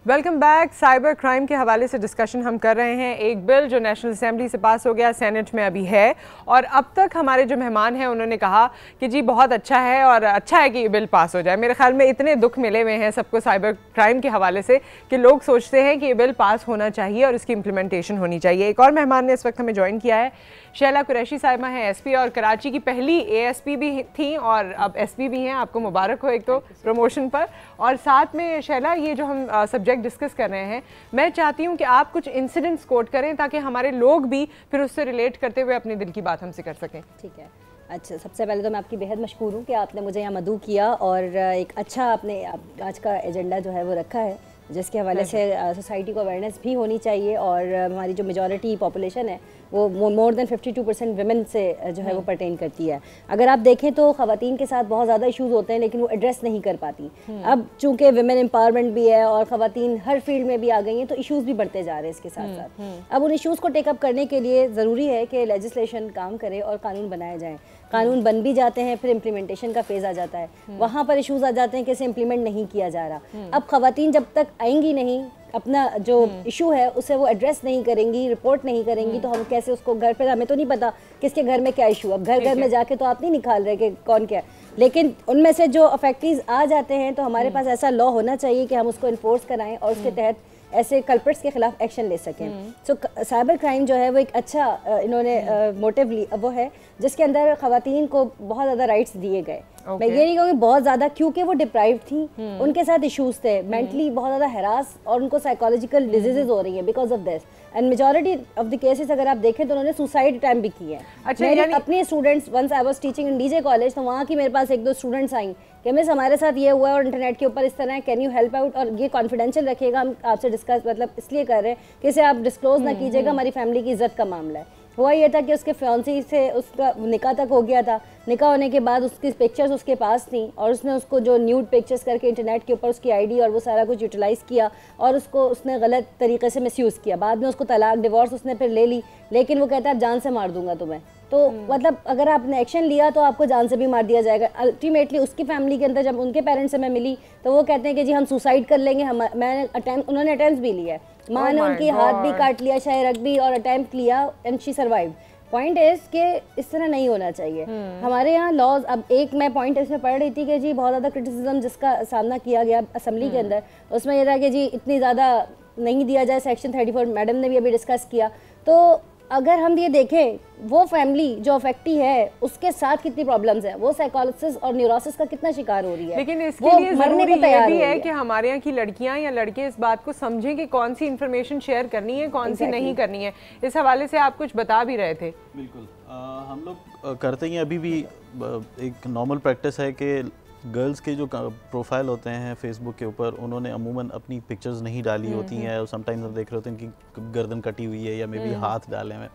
Welcome back. साइबर क्राइम के हवाले से डिस्कशन हम कर रहे हैं। एक बिल जो नेशनल असेंबली से पास हो गया, सेनेट में अभी है, और अब तक हमारे जो मेहमान हैं उन्होंने कहा कि जी बहुत अच्छा है और अच्छा है कि ये बिल पास हो जाए। मेरे ख्याल में इतने दुख मिले हुए हैं सबको साइबर क्राइम के हवाले से कि लोग सोचते हैं कि ये बिल पास होना चाहिए और इसकी इम्प्लीमेंटेशन होनी चाहिए। एक और मेहमान ने इस वक्त हमें ज्वाइन किया है, शैला कुरैशी साहिबा हैं SP और कराची की पहली ASP भी थी और अब SP भी हैं। आपको मुबारक हो एक तो प्रमोशन पर। और साथ में शैला, ये जो हम सब्जेक्ट डिस्कस कर रहे हैं, मैं चाहती हूँ कि आप कुछ इंसिडेंट्स कोट करें ताकि हमारे लोग भी फिर उससे रिलेट करते हुए अपने दिल की बात हमसे कर सकें। ठीक है। अच्छा, सबसे पहले तो मैं आपकी बेहद मशकूर हूँ कि आपने मुझे यहाँ मदऊ किया और एक अच्छा आपने आज का एजेंडा जो है वो रखा है, जिसके हवाले से सोसाइटी को अवेयरनेस भी होनी चाहिए। और हमारी जो मेजॉरिटी पॉपुलेशन है वो मोर देन 52% विमेन से जो है वो परटेन करती है। अगर आप देखें तो ख़वातीन के साथ बहुत ज़्यादा इश्यूज़ होते हैं लेकिन वो एड्रेस नहीं कर पाती। अब चूँकि विमेन एम्पावरमेंट भी है और ख़वातीन हर फील्ड में भी आ गई हैं, तो इश्यूज़ भी बढ़ते जा रहे हैं इसके साथ साथ। अब उन इश्यूज़ को टेकअप करने के लिए ज़रूरी है कि लेजिस्लेशन काम करे और कानून बनाए जाएँ। कानून बन भी जाते हैं, फिर इम्प्लीमेंटेशन का फेज आ जाता है, वहाँ पर इश्यूज आ जाते हैं कि इसे इम्प्लीमेंट नहीं किया जा रहा। अब खवातीन जब तक आएंगी नहीं, अपना जो इशू है उसे वो एड्रेस नहीं करेंगी, रिपोर्ट नहीं करेंगी, तो हम कैसे उसको घर पे, हमें तो नहीं पता किसके घर में क्या इशू। अब घर घर में जाके तो आप नहीं निकाल रहे कि कौन क्या है, लेकिन उनमें से जो अफेक्टीज आ जाते हैं तो हमारे पास ऐसा लॉ होना चाहिए कि हम उसको इन्फोर्स कराएं और उसके तहत ऐसे कल्प्रिट्स के खिलाफ एक्शन ले सकें। सो साइबर क्राइम जो है वो एक अच्छा इन्होंने मोटिव वो है जिसके अंदर खवातीन को बहुत ज़्यादा राइट्स दिए गए। मैं ये नहीं कहूँगी बहुत ज़्यादा, क्योंकि वो डिप्राइव थी, उनके साथ इश्यूज थे, मेंटली बहुत ज़्यादा हैरास और उनको साइकोलॉजिकल डिजीजेज हो रही हैं because of this. And majority of the cases अगर आप देखें तो उन्होंने सुसाइड अटेम्प्ट भी किए हैं। अच्छा, मेरे अपने students, once I was teaching in DJ college, तो वहाँ की मेरे पास एक दो स्टूडेंट्स आई कि मिस हमारे साथ ये हुआ है और इंटरनेट के ऊपर इस तरह है, कैन यू हेल्प आउट, और ये कॉन्फिडेंशियल रखिएगा, हम आपसे डिस्कस मतलब इसलिए कर रहे हैं कि इसे आप डिस्क्लोज ना कीजिएगा, हमारी फैमिली की इज्जत का मामला है। हुआ ये था कि उसके फियांसी से उसका निकाह तक हो गया था, निकाह होने के बाद उसकी पिक्चर्स उसके पास थी और उसने उसको जो न्यूड पिक्चर्स करके इंटरनेट के ऊपर उसकी आईडी और वो सारा कुछ यूटिलाइज़ किया और उसको उसने गलत तरीके से मिसयूज़ किया। बाद में उसको तलाक, डिवोर्स उसने फिर ले ली, लेकिन वो कहता है जान से मार दूंगा तुम्हें। तो मतलब अगर आपने एक्शन लिया तो आपको जान से भी मार दिया जाएगा। अल्टीमेटली उसकी फैमिली के अंदर जब उनके पेरेंट्स से मैं मिली तो वो कहते हैं कि जी हम सुसाइड कर लेंगे, उन्होंने अटेम्प्ट भी लिया है, माँ ने उनकी हाथ भी काट लिया, शायद रख भी, और अटेम्प्ट लिया and she survive. Point is कि इस तरह नहीं होना चाहिए। हमारे यहाँ लॉज, अब एक मैं पॉइंट इसमें पढ़ रही थी कि जी बहुत ज़्यादा क्रिटिसिज्म जिसका सामना किया गया असेंबली के अंदर, उसमें यह था कि जी इतनी ज़्यादा नहीं दिया जाए, सेक्शन 34 मैडम ने भी अभी डिस्कस किया। तो अगर हम ये देखें वो फैमिली जो अफेक्टी है उसके साथ कितनी प्रॉब्लम्स है, वो साइकोलॉजिस और न्यूरोसिस का कितना शिकार हो रही है, लेकिन इसके लिए जरूरी ये भी है कि हमारे यहाँ की लड़कियाँ या लड़के इस बात को समझें कि कौन सी इन्फॉर्मेशन शेयर करनी है, कौन सी नहीं करनी है। इस हवाले से आप कुछ बता भी रहे थे। बिल्कुल, हम लोग करते हैं, अभी भी एक नॉर्मल प्रैक्टिस है कि गर्ल्स के जो प्रोफाइल होते हैं फेसबुक के ऊपर, उन्होंने अमूमन अपनी पिक्चर्स नहीं डाली होती हैं, और समटाइम्स हम देख रहे होते हैं कि गर्दन कटी हुई है या मे बी हाथ डाले हुए।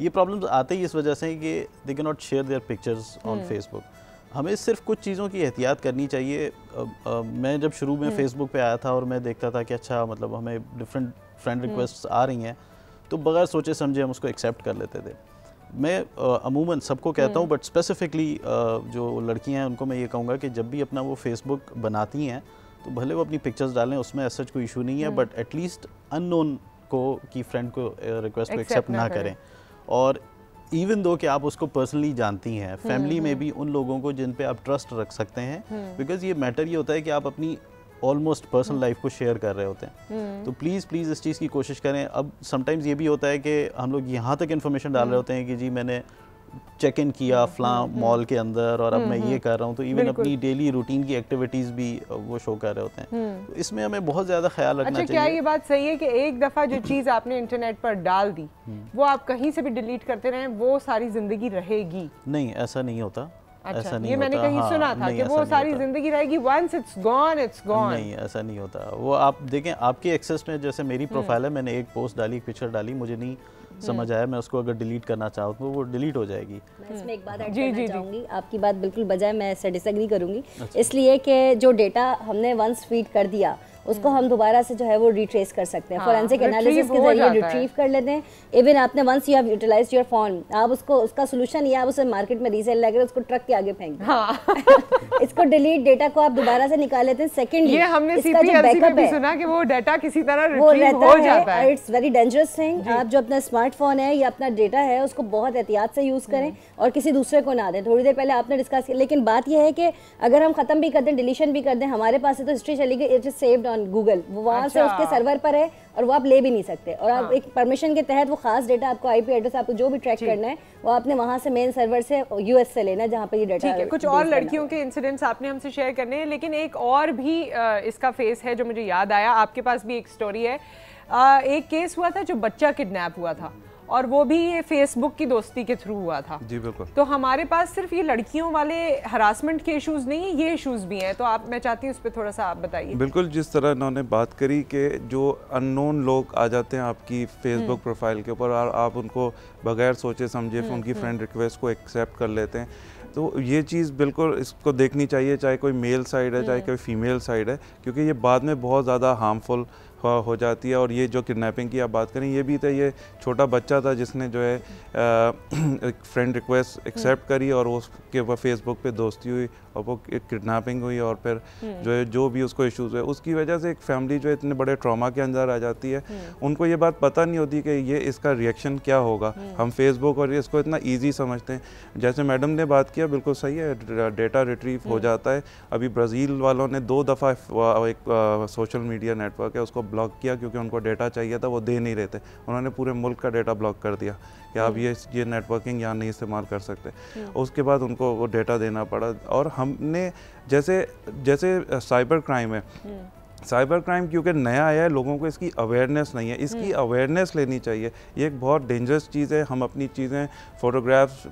ये प्रॉब्लम्स आते ही इस वजह से कि they can not share their pictures on Facebook. हमें सिर्फ कुछ चीज़ों की एहतियात करनी चाहिए। मैं जब शुरू में फेसबुक पे आया था और मैं देखता था कि अच्छा मतलब हमें डिफरेंट फ्रेंड रिक्वेस्ट्स आ रही हैं, तो बगैर सोचे समझे हम उसको एक्सेप्ट कर लेते थे। मैं अमूमन सबको कहता हूँ, बट स्पेसिफिकली जो लड़कियां हैं उनको मैं ये कहूँगा कि जब भी अपना वो फेसबुक बनाती हैं तो भले वो अपनी पिक्चर्स डालें, उसमें ऐसा कोई इशू नहीं है, बट एटलीस्ट अननोन को की फ्रेंड को रिक्वेस्ट को एक्सेप्ट ना करें। और इवन दो कि आप उसको पर्सनली जानती हैं, फैमिली में भी उन लोगों को जिन पे आप ट्रस्ट रख सकते हैं, बिकॉज ये मैटर ये होता है कि आप अपनी ऑलमोस्ट पर्सनल लाइफ को शेयर कर रहे होते हैं। तो प्लीज़ इस चीज़ की कोशिश करें। अब समटाइम्स ये भी होता है कि हम लोग यहाँ तक इन्फॉर्मेशन डाल रहे होते हैं कि जी मैंने चेक इन किया फलां मॉल के अंदर और अब मैं ये कर रहा हूँ, तो इवन अपनी डेली रूटीन की एक्टिविटीज़ भी वो शो कर रहे होते हैं। तो इसमें हमें बहुत ज़्यादा ख्याल रखना चाहिए। क्या ये बात सही है कि एक दफ़ा जो चीज़ आपने इंटरनेट पर डाल दी वो आप कहीं से भी डिलीट करते रहें, वो सारी ज़िंदगी रहेगी? नहीं, ऐसा नहीं होता। अच्छा, ऐसा नहीं ये मैंने कहीं सुना था कि वो सारी जिंदगी रहेगी, once it's gone it's gone. नहीं, ऐसा नहीं होता। वो आप देखें आपके एक्सेस में, जैसे मेरी प्रोफाइल है, मैंने एक पोस्ट डाली, एक पिक्चर डाली, मुझे नहीं समझ आया, मैं उसको अगर डिलीट करना चाहूँ तो वो डिलीट हो जाएगी। मैं इसमें एक बात ऐड करना चाहूँगी, आपकी बात बिल्कुल बजाय, मैं इससे डिसएग्री करूँगी। इसलिए कि जो डेटा हमने वंस फीड कर दिया उसको हम दोबारा से जो है वो रिट्रेस कर सकते हैं, फोरेंसिक एनालिसिस के जरिए रिट्रीव कर लेते हैं। इवन आपने once you have utilized your phone, आप उसको, उसका सोल्यूशन ये आप उसे मार्केट में रीसेल लगा उसको ट्रक के आगे फेंक दें। इसको डिलीट डेटा को आप दोबारा से निकाल लेते हैं। सेकंडली ये हमने सीपीएलसी में भी सुना कि वो डाटा किसी तरह रिट्रीव हो जाता है। It's very dangerous thing. आप जो अपना स्मार्टफोन है या अपना डेटा है उसको बहुत एहतियात से यूज करें और किसी दूसरे को ना दें। थोड़ी देर पहले आपने डिस्कस किया, लेकिन बात यह है कि अगर हम खत्म भी कर दें, डिलीशन भी कर दें, हमारे पास तो हिस्ट्री चली गई, it is saved on Google, वहाँ से उसके सर्वर पर है और वो आप ले भी नहीं सकते। और आप एक परमिशन के तहत वो खास डेटा, आपको आईपी एड्रेस, आपको जो भी ट्रैक करना है वो आपने वहाँ से मेन सर्वर से यूएस से लेना है जहाँ पे ये डेटा है। कुछ और लड़कियों के इंसिडेंट्स आपने हमसे शेयर करने हैं, लेकिन एक और भी इसका फेस है जो मुझे याद आया। आपके पास भी एक स्टोरी है। एक केस हुआ था जो बच्चा किडनैप हुआ था और वो भी ये फेसबुक की दोस्ती के थ्रू हुआ था। जी बिल्कुल। तो हमारे पास सिर्फ ये लड़कियों वाले हरासमेंट के इश्यूज नहीं, ये इश्यूज भी हैं, तो मैं चाहती हूँ उस पर थोड़ा सा आप बताइए। बिल्कुल, जिस तरह इन्होंने बात करी कि जो अननोन लोग आ जाते हैं आपकी फेसबुक प्रोफाइल के ऊपर और आप उनको बगैर सोचे समझे उनकी फ्रेंड रिक्वेस्ट को एक्सेप्ट कर लेते हैं, तो ये चीज़ बिल्कुल इसको देखनी चाहिए, चाहे कोई मेल साइड है चाहे कोई फीमेल साइड है, क्योंकि ये बाद में बहुत ज़्यादा हार्मफुल हो जाती है। और ये जो किडनैपिंग की आप बात करें, ये भी था, ये छोटा बच्चा था जिसने जो है एक फ्रेंड रिक्वेस्ट एक्सेप्ट करी और उसके ऊपर फेसबुक पे दोस्ती हुई और वो किडनैपिंग हुई और फिर जो है जो भी उसको इश्यूज हुए उसकी वजह से एक फैमिली जो है इतने बड़े ट्रॉमा के अंदर आ जाती है। उनको ये बात पता नहीं होती कि ये इसका रिएक्शन क्या होगा। हम फेसबुक और इसको इतना ईजी समझते हैं। जैसे मैडम ने बात किया, बिल्कुल सही है, डेटा रिट्रीव हो जाता है। अभी ब्राज़ील वालों ने 2 दफ़ा एक सोशल मीडिया नेटवर्क है उसको ब्लॉक किया क्योंकि उनको डेटा चाहिए था, वो दे नहीं रहे थे। उन्होंने पूरे मुल्क का डेटा ब्लॉक कर दिया कि आप ये नेटवर्किंग यहाँ नहीं इस्तेमाल कर सकते। उसके बाद उनको वो डेटा देना पड़ा। और हमने जैसे साइबर क्राइम है, साइबर क्राइम क्योंकि नया आया है, लोगों को इसकी अवेयरनेस नहीं है, इसकी अवेयरनेस लेनी चाहिए। ये एक बहुत डेंजरस चीज़ है। हम अपनी चीज़ें, फोटोग्राफ्स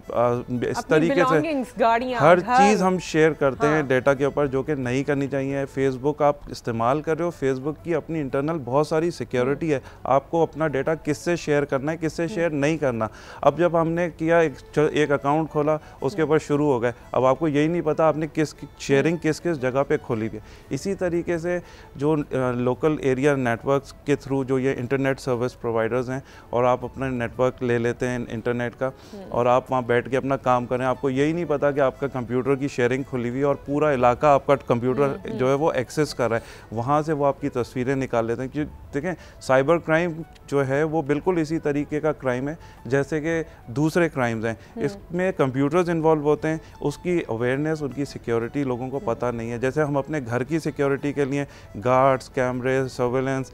इस तरीके से हर चीज़ हम शेयर करते हैं डेटा के ऊपर, जो कि नहीं करनी चाहिए। फेसबुक आप इस्तेमाल कर रहे हो, फेसबुक की अपनी इंटरनल बहुत सारी सिक्योरिटी है। आपको अपना डेटा किससे शेयर करना है, किससे शेयर नहीं करना। अब जब हमने किया, एक अकाउंट खोला, उसके ऊपर शुरू हो गए। अब आपको यही नहीं पता आपने किस शेयरिंग किस जगह पर खोली है। इसी तरीके से जो लोकल एरिया नेटवर्क्स के थ्रू जो ये इंटरनेट सर्विस प्रोवाइडर्स हैं, और आप अपना नेटवर्क ले लेते हैं इंटरनेट का और आप वहाँ बैठ के अपना काम करें, आपको यही नहीं पता कि आपका कंप्यूटर की शेयरिंग खुली हुई और पूरा इलाका आपका कंप्यूटर जो है वो एक्सेस कर रहा है। वहाँ से वो आपकी तस्वीरें निकाल लेते हैं। क्योंकि देखें, साइबर क्राइम जो है वो बिल्कुल इसी तरीके का क्राइम है जैसे कि दूसरे क्राइम्स हैं। इसमें कंप्यूटर्स इन्वॉल्व होते हैं, उसकी अवेयरनेस, उनकी सिक्योरिटी लोगों को पता नहीं है। जैसे हम अपने घर की सिक्योरिटी के लिए गार्ड्स, कैमरे, सर्वेलेंस,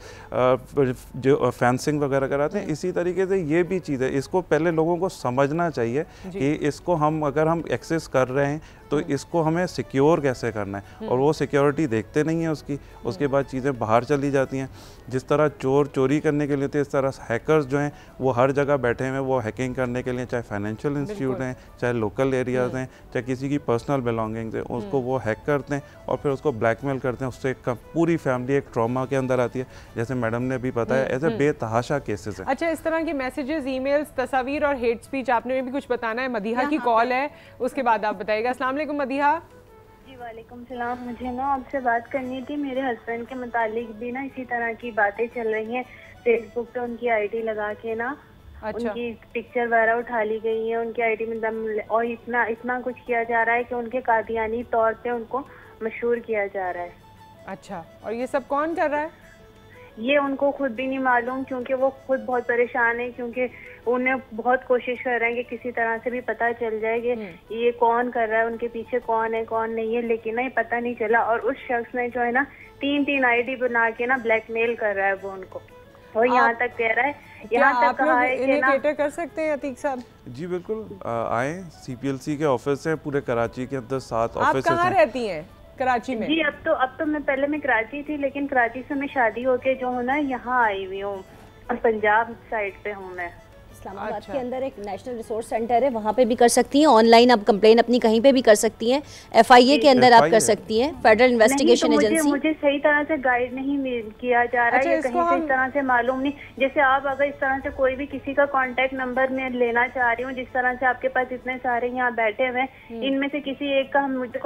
जो फेंसिंग वगैरह कराते हैं, इसी तरीके से ये भी चीज़ है। इसको पहले लोगों को समझना चाहिए कि इसको अगर हम एक्सेस कर रहे हैं तो इसको हमें सिक्योर कैसे करना है। और वो सिक्योरिटी देखते नहीं है उसके बाद चीज़ें बाहर चली जाती हैं। जिस तरह चोर चोरी करने के लिए थे, इस तरह हैकर्स जो हैं वो हर जगह बैठे हुए हैं, वो हैकिंग करने के लिए, चाहे फाइनेंशियल इंस्टीट्यूट हैं, चाहे लोकल एरियाज़ हैं, चाहे किसी की पर्सनल बिलोंगिंग्स हैं, उसको वो हैक करते हैं और फिर उसको ब्लैकमेल करते हैं। उससे पूरी फैमिली एक ट्रॉमा के अंदर आती है, जैसे मैडम ने भी बताया। ऐसे बेतहाशा केसेस हैं। अच्छा, इस तरह के मैसेजेस, ईमेल्स, तस्वीर और हेट स्पीच, आपने भी कुछ बताना है? मदीहा की कॉल है, उसके बाद आप बताइएगा। अस्सलाम वालेकुम मदीहा। जी वालेकुम सलाम। मुझे ना आपसे बात करनी थी। मेरे हस्बैंड के मुतालिक भी ना इसी तरह की बातें चल रही हैं। फेसबुक पे उनकी आईडी लगा के ना उनकी पिक्चर वगैरह उठा ली गई है, उनकी आईडी में दम, और इतना कुछ किया जा रहा है कि उनके कादियानी तौर पे उनको मशहूर किया जा रहा है। अच्छा, और ये सब कौन कर रहा है? ये उनको खुद भी नहीं मालूम, क्योंकि वो खुद बहुत परेशान है, क्योंकि उन्हें बहुत कोशिश कर रहे हैं कि किसी तरह से भी पता चल जाए कि ये कौन कर रहा है, उनके पीछे कौन है कौन नहीं है, लेकिन ना ये पता नहीं चला। और उस शख्स ने जो है ना 3 आईडी बना के ना ब्लैकमेल कर रहा है वो उनको, और यहाँ तक कह रहा है, यहाँ तक कहा है कि ना कैटर कर सकते हैं अतीक साहब? जी बिल्कुल, आए। CPLC के ऑफिस हैं पूरे कराची के अंदर, 7 ऑफिस हैं। आप कहाँ रहती हैं? कराची में? जी, अब तो मैं पहले मैं कराची थी, लेकिन कराची से मैं शादी होके जो हूँ ना यहाँ आई हुई हूँ, पंजाब साइड पे हूँ मैं। इस्लामाबाद के अंदर एक नेशनल रिसोर्स सेंटर है, वहाँ पे भी कर सकती हैं। ऑनलाइन आप कंप्लेन अपनी कहीं पे भी कर सकती हैं। FIA के अंदर आप कर सकती हैं, फेडरल इन्वेस्टिगेशन एजेंसी। मुझे सही तरह से गाइड नहीं किया जा रहा है, कहीं से इस तरह से मालूम नहीं। जैसे आप अगर इस तरह से कोई भी किसी का कांटेक्ट नंबर मैं लेना चाह रही हूँ, जिस तरह से आपके पास इतने सारे यहाँ बैठे हुए हैं, इनमें से किसी एक का हम मुझे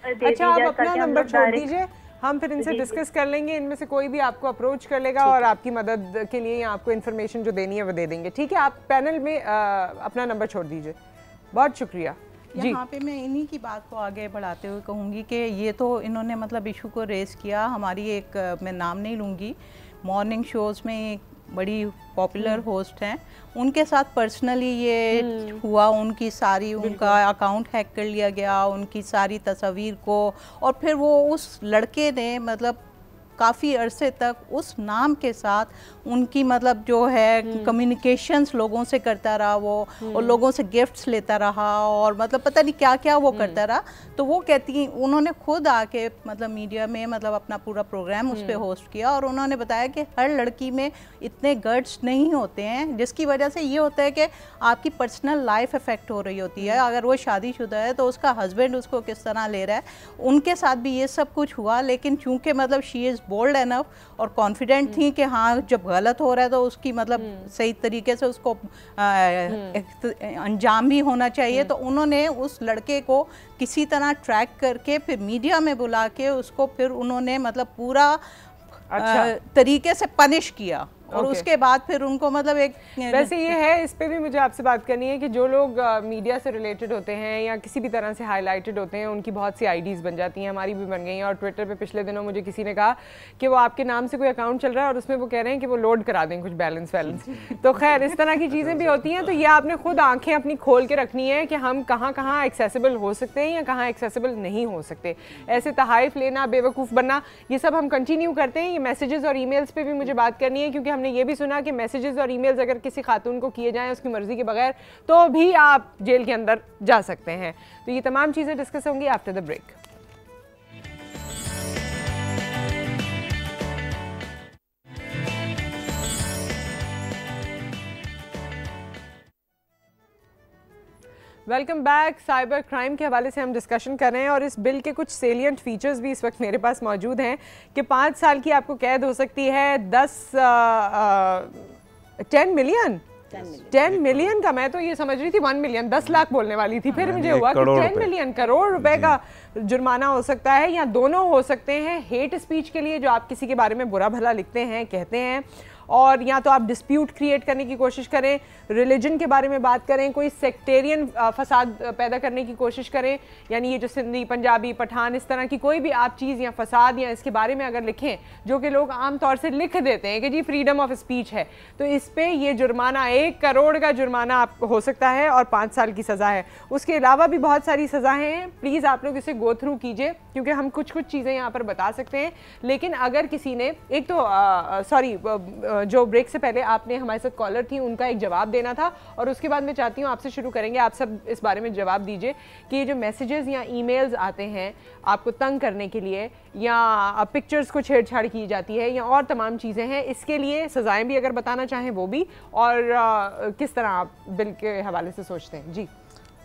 अच्छा, आप अपना नंबर छोड़ दीजिए, हम फिर इनसे डिस्कस कर लेंगे। इनमें से कोई भी आपको अप्रोच कर लेगा और आपकी मदद के लिए या आपको इन्फॉर्मेशन जो देनी है वो दे देंगे। ठीक है, आप पैनल में अपना नंबर छोड़ दीजिए। बहुत शुक्रिया। यहाँ पे मैं इन्हीं की बात को आगे बढ़ाते हुए कहूँगी कि ये तो इन्होंने मतलब इशू को रेस किया। हमारी एक, मैं नाम नहीं लूँगी, मॉर्निंग शोज़ में एक बड़ी पॉपुलर होस्ट हैं, उनके साथ पर्सनली ये हुआ। उनकी सारी, उनका अकाउंट हैक कर लिया गया, उनकी सारी तस्वीर को, और फिर वो उस लड़के ने मतलब काफ़ी अरसे तक उस नाम के साथ उनकी मतलब जो है कम्युनिकेशंस लोगों से करता रहा वो, और लोगों से गिफ्ट्स लेता रहा, और मतलब पता नहीं क्या क्या वो करता रहा। तो वो कहती हैं, उन्होंने खुद आके मतलब मीडिया में मतलब अपना पूरा प्रोग्राम उस पर होस्ट किया, और उन्होंने बताया कि हर लड़की में इतने गट्स नहीं होते हैं, जिसकी वजह से ये होता है कि आपकी पर्सनल लाइफ इफेक्ट हो रही होती है। अगर वो शादीशुदा है तो उसका हस्बैंड उसको किस तरह ले रहा है, उनके साथ भी ये सब कुछ हुआ। लेकिन चूँकि मतलब शी इज़ बोल्ड एनफ और कॉन्फिडेंट थी कि हाँ जब गलत हो रहा है तो उसकी मतलब सही तरीके से उसको अंजाम भी होना चाहिए। तो उन्होंने उस लड़के को किसी तरह ट्रैक करके फिर मीडिया में बुला के उसको फिर उन्होंने मतलब पूरा तरीके से पनिश किया और उसके बाद फिर उनको मतलब एक वैसे ये है, इस पे भी मुझे आपसे बात करनी है कि जो लोग मीडिया से रिलेटेड होते हैं या किसी भी तरह से हाईलाइटेड होते हैं, उनकी बहुत सी आईडीज़ बन जाती हैं, हमारी भी बन गई हैं। और ट्विटर पे पिछले दिनों मुझे किसी ने कहा कि वो आपके नाम से कोई अकाउंट चल रहा है और उसमें वो कह रहे हैं कि वो लोड करा दें कुछ बैलेंस वैलेंस। तो खैर इस तरह की चीज़ें भी होती हैं। तो ये आपने खुद आँखें अपनी खोल के रखनी है कि हम कहाँ कहाँ एक्सेसिबल हो सकते हैं या कहाँ एक्सेसिबल नहीं हो सकते। ऐसे तहाइफ लेना, बेवकूफ़ बनना, ये सब हम कंटिन्यू करते हैं। ये मैसेजेस और ईमेल्स पे भी मुझे बात करनी है, क्योंकि हमने ये भी सुना कि मैसेजेस और ईमेल्स अगर किसी खातून को किए जाएं उसकी मर्जी के बगैर तो भी आप जेल के अंदर जा सकते हैं। तो ये तमाम चीज़ें डिस्कस होंगी after the break. Welcome back. Cyber crime के हवाले से हम डिस्कशन कर रहे हैं और इस बिल के कुछ सेलिएंट फीचर्स भी इस वक्त मेरे पास मौजूद हैं कि 5 साल की आपको कैद हो सकती है, 10 मिलियन का, मैं तो ये समझ रही थी 1 मिलियन, 10 लाख बोलने वाली थी, फिर मुझे हुआ कि 10 मिलियन, करोड़ रुपए का जुर्माना हो सकता है, या दोनों हो सकते हैं। हेट स्पीच के लिए, जो आप किसी के बारे में बुरा भला लिखते हैं, कहते हैं, और या तो आप डिस्प्यूट क्रिएट करने की कोशिश करें, रिलीजन के बारे में बात करें, कोई सेक्टेरियन फसाद पैदा करने की कोशिश करें, यानी ये जो सिंधी, पंजाबी, पठान, इस तरह की कोई भी आप चीज़ या फसाद या इसके बारे में अगर लिखें, जो कि लोग आम तौर से लिख देते हैं कि जी फ्रीडम ऑफ स्पीच है, तो इस पे ये जुर्माना 1 करोड़ का जुर्माना आप हो सकता है और 5 साल की सज़ा है। उसके अलावा भी बहुत सारी सज़ाएँ हैं। प्लीज़ आप लोग इसे गो थ्रू कीजिए, क्योंकि हम कुछ चीज़ें यहाँ पर बता सकते हैं। लेकिन अगर किसी ने एक तो जो ब्रेक से पहले आपने हमारे साथ कॉलर थी, उनका एक जवाब देना था, और उसके बाद मैं चाहती हूँ आपसे शुरू करेंगे, आप सब इस बारे में जवाब दीजिए कि ये जो मैसेजेस या ईमेल्स आते हैं आपको तंग करने के लिए, या पिक्चर्स को छेड़छाड़ की जाती है, या और तमाम चीज़ें हैं, इसके लिए सज़ाएं भी अगर बताना चाहें वो भी, और किस तरह आप बिल के हवाले से सोचते हैं। जी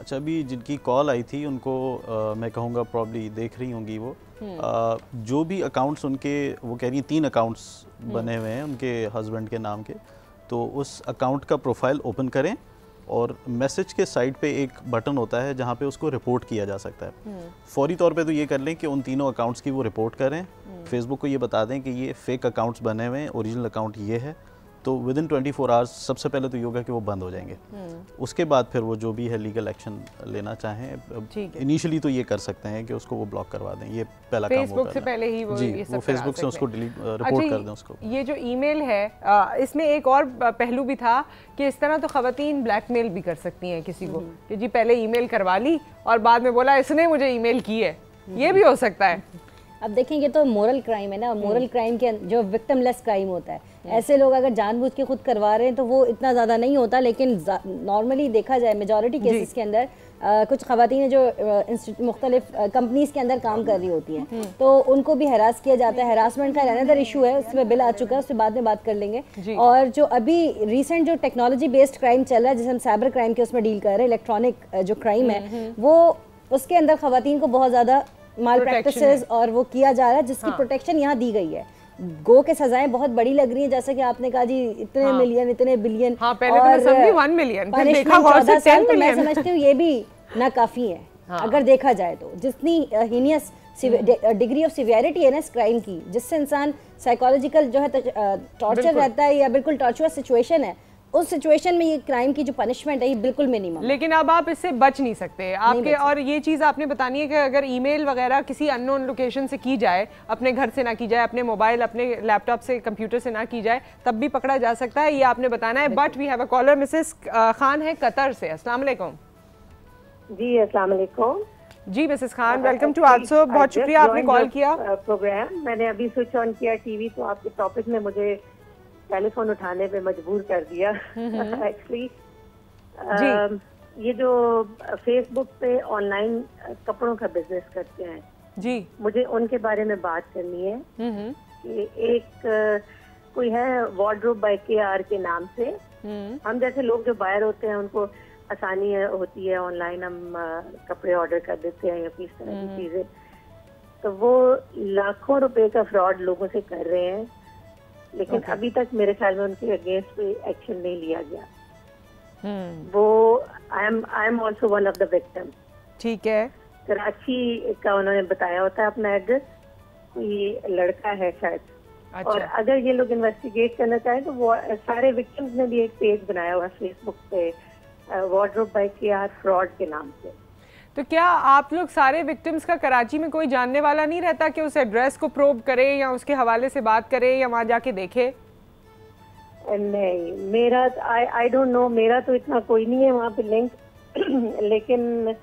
अच्छा, अभी जिनकी कॉल आई थी उनको मैं कहूँगा प्रॉब्ली देख रही होंगी वो, जो भी अकाउंट्स उनके, वो कह रही हैं 3 अकाउंट्स बने हुए हैं उनके हस्बैंड के नाम के, तो उस अकाउंट का प्रोफाइल ओपन करें और मैसेज के साइड पे एक बटन होता है जहाँ पे उसको रिपोर्ट किया जा सकता है। फौरी तौर पे तो ये कर लें कि उन तीनों अकाउंट्स की वो रिपोर्ट करें, फेसबुक को ये बता दें कि ये फेक अकाउंट्स बने हुए हैं, ओरिजिनल अकाउंट ये है, तो विद इन 24 आवर्स सबसे पहले तो ये होगा कि वो बंद हो जाएंगे। उसके बाद फिर वो जो भी है लीगल एक्शन लेना चाहें, इनिशियली तो ये कर सकते हैं कि उसको वो ब्लॉक करवा दें, ये पहला काम होगा। फेसबुक से पहले ही वो फेसबुक से उसको डिलीट रिपोर्ट कर दें उसको। ये जो ईमेल है, इसमें एक और पहलू भी था कि इस तरह तो खवातीन ब्लैकमेल भी कर सकती हैं किसी को कि जी पहले ईमेल करवा ली और बाद में बोला इसने मुझे ईमेल की है, ये भी हो सकता है। अब देखेंगे तो मोरल क्राइम है ना, मोरल क्राइम के जो विक्टिमलेस क्राइम होता है, ऐसे लोग अगर जानबूझ के खुद करवा रहे हैं तो वो इतना ज़्यादा नहीं होता, लेकिन नॉर्मली देखा जाए मेजॉरिटी केसेस के अंदर कुछ खवातीन जो मुख्तलिफ कंपनीज के अंदर काम कर रही होती हैं तो उनको भी हरास किया जाता है। हरासमेंट का अनदर इशू है, उसमें बिल आ चुका है, उससे बाद में बात कर लेंगे। और जो अभी रिसेंट जो टेक्नोलॉजी बेस्ड क्राइम चल रहा है, जिसे हम साइबर क्राइम के उसमें डील कर रहे हैं, इलेक्ट्रॉनिक जो क्राइम है वो, उसके अंदर खवातीन को बहुत ज़्यादा माल प्रैक्टिसेस और वो किया जा रहा है, जिसकी प्रोटेक्शन यहाँ दी गई है। गो के सज़ाएं बहुत बड़ी लग रही हैं, जैसे कि आपने कहा जी इतने मिलियन, इतने बिलियन, पहले तो मैं समझी 1 मिलियन, फिर देखा 14 साल, तो मैं समझती हूँ ये भी ना काफ़ी है अगर देखा जाए तो। जितनी हीनियस डिग्री ऑफ सिवियरिटी है ना इस क्राइम की, जिससे इंसान साइकोलॉजिकल जो है टॉर्चर रहता है या बिल्कुल टॉर्चरस सिचुएशन है, उस सिचुएशन में ये क्राइम की जो पनिशमेंट है ये बिल्कुल मिनिमम। लेकिन अब आप इससे बच नहीं सकते आपके, और ये चीज़ आपने बतानी है कि अगर ईमेल वगैरह किसी अननोन लोकेशन से की जाए, अपने घर से ना की जाए, अपने मोबाइल, अपने लैपटॉप से, कंप्यूटर से ना की जाए, तब भी पकड़ा जा सकता है, ये आपने बताना है। But we have a caller, Mrs Khan है कतर से। अस्सलाम वालेकुम। जी अस्सलाम वालेकुम। जी Mrs Khan, welcome to also, बहुत शुक्रिया आपने कॉल किया। प्रोग्राम मैंने अभी स्विच ऑन किया टीवी, तो आपके टॉपिक ने मुझे टेलीफोन उठाने पे मजबूर कर दिया एक्चुअली। ये जो फेसबुक पे ऑनलाइन कपड़ों का बिजनेस करते हैं जी, मुझे उनके बारे में बात करनी है कि एक कोई है वार्डरोब बाय KR के नाम से। हम जैसे लोग जो बाहर होते हैं उनको आसानी होती है, ऑनलाइन हम कपड़े ऑर्डर कर देते हैं या इस तरह की चीजें, तो वो लाखों रुपए का फ्रॉड लोगों से कर रहे हैं, लेकिन अभी तक मेरे ख्याल में उनके अगेंस्ट कोई एक्शन नहीं लिया गया। वो I am also one of the victim. ठीक है, कराची का उन्होंने बताया होता है अपना एड्रेस, कोई लड़का है शायद अच्छा। और अगर ये लोग इन्वेस्टिगेट करना चाहें तो वो सारे विक्टिम्स ने भी एक पेज बनाया हुआ है फेसबुक पे वार्डरोब बाय KR फ्रॉड के नाम से। तो क्या आप लोग सारे विक्टिम्स का कराची में कोई जानने वाला नहीं रहता कि उस एड्रेस को प्रोब करे या उसके हवाले से बात करे या वहाँ जाके देखे? नहीं, मेरा आई डोंट नो, मेरा तो इतना कोई नहीं है वहाँ पे लिंक लेकिन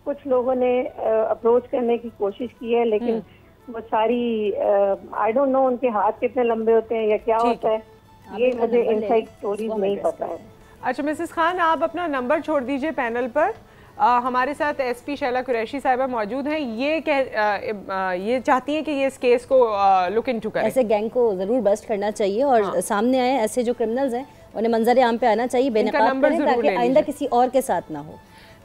कुछ लोगों ने अप्रोच करने की कोशिश की है, लेकिन वो सारी आई डोंट नो उनके हाथ कितने लंबे होते हैं या क्या होता है, ये मुझे इनसाइड स्टोरीज नहीं पता है। अच्छा मिसेस खान, आप अपना नंबर छोड़ दीजिए पैनल पर। हमारे साथ SP शैला कुरैशी साहिबा मौजूद हैं। ये चाहती हैं कि ये इस केस को लुक इनटू करें। ऐसे गैंग को ज़रूर बस्ट करना चाहिए और सामने आए ऐसे जो क्रिमिनल्स हैं उन्हें मंजर आम पे आना चाहिए, बेनकाब करें ताकि आइंदा किसी और के साथ ना हो।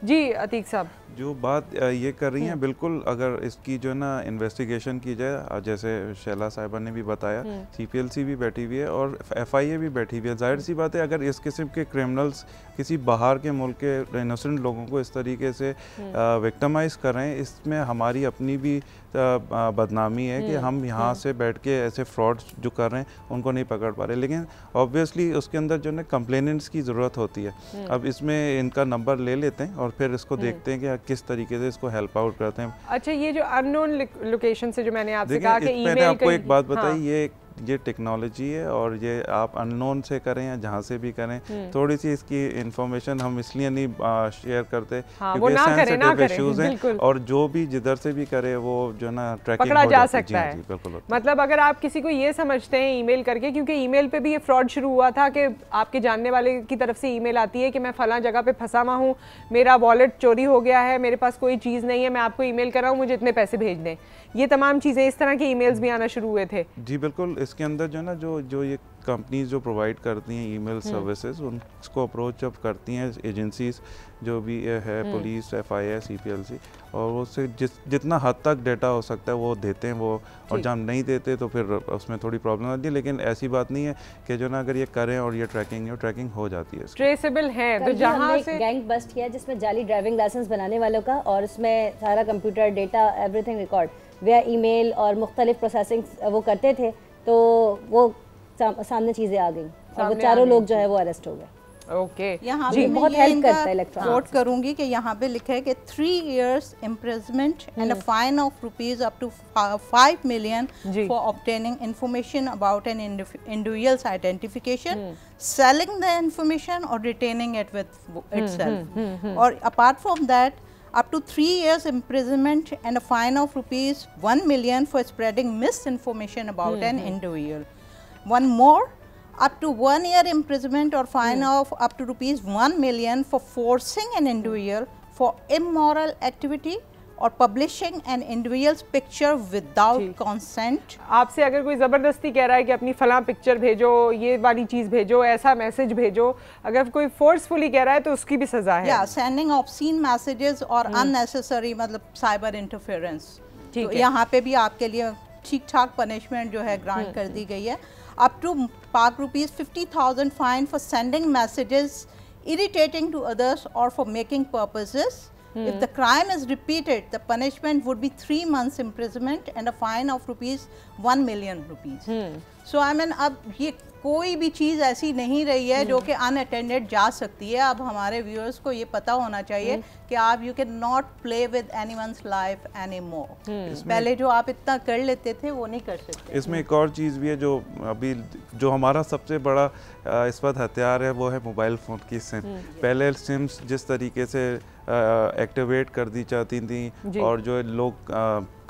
जी अतीक साहब, जो बात ये कर रही हैं बिल्कुल, अगर इसकी जो ना इन्वेस्टिगेशन की जाए, जैसे शैला साहिबा ने भी बताया, CPLC भी बैठी हुई है और FIA भी बैठी हुई है। जाहिर सी बात है अगर इस किस्म के क्रिमिनल्स किसी बाहर के मुल्क के इनोसेंट लोगों को इस तरीके से विक्टिमाइज़ कर रहे हैं, इसमें हमारी अपनी भी बदनामी है कि हम यहाँ से बैठ के ऐसे फ्रॉड जो कर रहे हैं उनको नहीं पकड़ पा रहे। लेकिन ऑब्वियसली उसके अंदर जो है कंप्लेनेंट्स की ज़रूरत होती है। अब इसमें इनका नंबर ले लेते हैं और फिर इसको देखते हैं कि किस तरीके से इसको हेल्प आउट करते हैं। अच्छा, ये जो अननोन लोकेशन से जो मैंने आपसे कहा कि ईमेल, आपको एक बात बताई, ये टेक्नोलॉजी है और ये आप अननोन से करें या जहाँ से भी करें, थोड़ी सी इसकी इंफॉर्मेशन हम इसलिए नहीं शेयर करते क्योंकि सेंसिटिव इश्यूज हैं और जो भी जिधर से भी करे वो जो ना ट्रैकिंग पकड़ा जा सकता है। बिल्कुल। मतलब अगर आप किसी को ये समझते हैं ईमेल करके, क्योंकि ईमेल पे भी ये फ्रॉड शुरू हुआ था कि आपके जानने वाले की तरफ से ईमेल आती है कि मैं फलां जगह पे फंसा हुआ हूँ, मेरा वॉलेट चोरी हो गया है, मेरे पास कोई चीज़ नहीं है, मैं आपको ईमेल कर रहा हूँ, मुझे इतने पैसे भेज दें। ये तमाम चीज़ें, इस तरह के ईमेल्स भी आना शुरू हुए थे। जी बिल्कुल। इसके अंदर जो है ना जो ये कंपनीज जो प्रोवाइड करती हैं ईमेल सर्विसेज, उनको अप्रोच जब करती हैं एजेंसीज जो भी है, पुलिस, FIA, CPLC, और वो से जितना हद तक डेटा हो सकता है वो देते हैं वो, और जब नहीं देते तो फिर उसमें थोड़ी प्रॉब्लम आती है। लेकिन ऐसी बात नहीं है कि जो ना अगर ये करें और ये ट्रैकिंग हो जाती है, ट्रेसेबल है। तो जहाँ से गैंग बस्ट किया जिसमें जाली ड्राइविंग लाइसेंस बनाने वालों का, और उसमें सारा कंप्यूटर डेटा एवरीथिंग रिकॉर्ड वया ईमेल और मुख्तलिफ प्रोसेसिंग वो करते थे, तो वो सामने चीज़ें आ गई और वो चारों लोग जो है वो अरेस्ट हो गए। ओके, यहाँ जी बहुत हेल्प करता है इलेक्ट्रॉनिक। कोट करूंगी कि यहाँ पे लिखा है कि 3 years imprisonment and a fine of rupees up to 5 million for obtaining information about an individual's identification, selling the information or retaining it with itself. Or apart from that, up to 3 years imprisonment and a fine of rupees 1 million for spreading misinformation about an individual. One more, up to 1 year imprisonment or fine of up to rupees 1 million for forcing an individual for immoral activity or publishing an individual's picture without consent. आपसे अगर कोई ज़बरदस्ती कह रहा है कि अपनी फलां पिक्चर भेजो, ये वाली चीज़ भेजो, ऐसा मैसेज भेजो, अगर कोई फोर्सफुली कह रहा है तो उसकी भी सज़ा है। सेंडिंग ऑब्सीन मैसेजेस और अननेसेसरी मतलब साइबर इंटरफेरेंस, तो यहाँ पे भी आपके लिए ठीक ठाक पनिशमेंट जो है ग्रांट कर दी गई है। up to rupees 50,000 fine for sending messages irritating to others or for making purposes. If the crime is repeated, the punishment would be 3 months imprisonment and a fine of rupees 1 million rupees. So I mean, अब ये कोई भी चीज़ ऐसी नहीं रही है जो कि अनअटेंडेड जा सकती है। अब हमारे व्यूअर्स को ये पता होना चाहिए कि आप you can not play with anyone's life any more. पहले जो आप इतना कर लेते थे वो नहीं कर सकते। इसमें एक और चीज़ भी है जो अभी जो हमारा सबसे बड़ा इस वक्त हथियार है वो है मोबाइल फ़ोन की सिम। पहले सिम्स जिस तरीके से एक्टिवेट कर दी जाती थी और जो लोग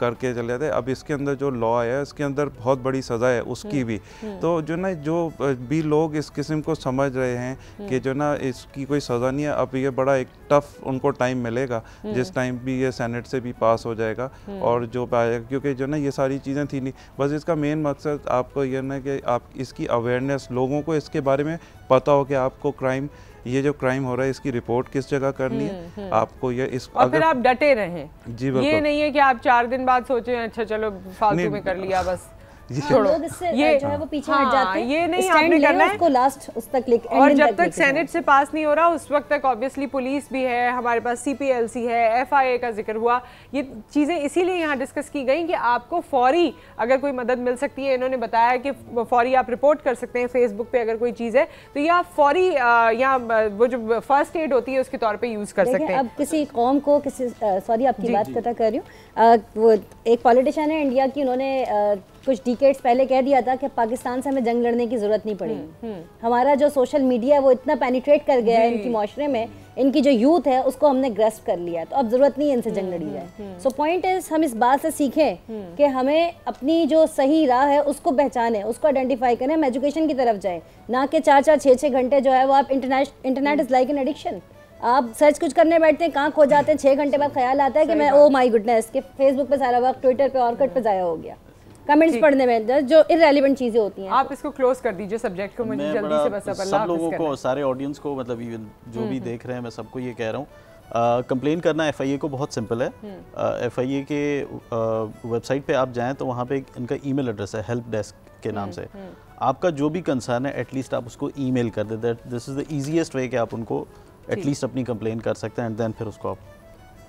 करके चले जाते, अब इसके अंदर जो लॉ है इसके अंदर बहुत बड़ी सज़ा है उसकी भी। तो जो ना जो भी लोग इस किस्म को समझ रहे हैं कि जो ना इसकी कोई सज़ा नहीं है, अब ये बड़ा एक टफ उनको टाइम मिलेगा जिस टाइम भी ये सेनेट से भी पास हो जाएगा और जो पाएगा, क्योंकि जो ना ये सारी चीज़ें थी नहीं। बस इसका मेन मकसद आपको ये ना कि आप इसकी अवेयरनेस, लोगों को इसके बारे में पता हो कि आपको क्राइम, ये जो क्राइम हो रहा है इसकी रिपोर्ट किस जगह करनी है, आपको ये इस और फिर आप डटे रहें। जी बिल्कुल, ये नहीं है कि आप 4 दिन बाद सोचें अच्छा चलो फालतू में कर लिया बस। लोग इससे जो है वो पीछे हट जाते हैं। ये नहीं आपने करना है उसको लास्ट उस तक लेके, और जब तक सेनेट से पास नहीं हो रहा उस वक्त तक ऑब्वियसली पुलिस भी है, हमारे पास CPLC है, FIA का जिक्र हुआ, ये चीज़ें इसीलिए यहाँ डिस्कस की गई कि आपको फौरी अगर कोई मदद मिल सकती है। इन्होंने बताया कि फौरी आप रिपोर्ट कर सकते हैं फेसबुक पे अगर कोई चीज़ है तो ये आप फौरी या वो जो फर्स्ट एड होती है उसके तौर पे यूज़ कर सकते हैं। अब किसी कौम को किसी सॉरी आपकी बात पता कर रही हूँ, वो एक पॉलिटिशियन है इंडिया की, उन्होंने कुछ डिकेड्स पहले कह दिया था कि पाकिस्तान से हमें जंग लड़ने की जरूरत नहीं पड़ेगी। हमारा जो सोशल मीडिया है वो इतना पेनिट्रेट कर गया है इनकी माशरे में, इनकी जो यूथ है उसको हमने ग्रस्प कर लिया है, तो अब जरूरत नहीं है इनसे जंग लड़ी जाए। सो पॉइंट इज हम इस बात से सीखें कि हमें अपनी जो सही राह है उसको पहचानें, उसको आइडेंटिफाई करें, हम एजुकेशन की तरफ जाएं, ना कि 4-4, 6-6 घंटे जो है वो आप internet is like an addiction. आप सर्च कुछ करने बैठते हैं, कहाँ खो जाते हैं, 6 घंटे बाद ख्याल आता है कि मैं ओ माई गुडनेस के फेसबुक पे सारा वक्त, ट्विटर पे, ऑर्कुट पे जाया हो गया, कमेंट्स पढ़ने में जो इररेलेवेंट चीजें होती हैं। आप इसको क्लोज कर दीजिए सब्जेक्ट को, मुझे जल्दी से बस सब लोगों को, सारे ऑडियंस को, मतलब इवन जो भी देख रहे हैं, मैं सबको ये कह रहा हूँ, कंप्लेन करना FIA को बहुत सिंपल है। FIA के वेबसाइट पे आप जाएं तो वहाँ पे इनका ईमेल एड्रेस है हेल्प डेस्क के नाम से। आपका जो भी कंसर्न है एटलीस्ट आप उसको ईमेल कर दें, दिस इज़ द ईजीएस्ट वे कि आप उनको एटलीस्ट अपनी कंप्लेन कर सकते हैं एंड देन फिर उसको आप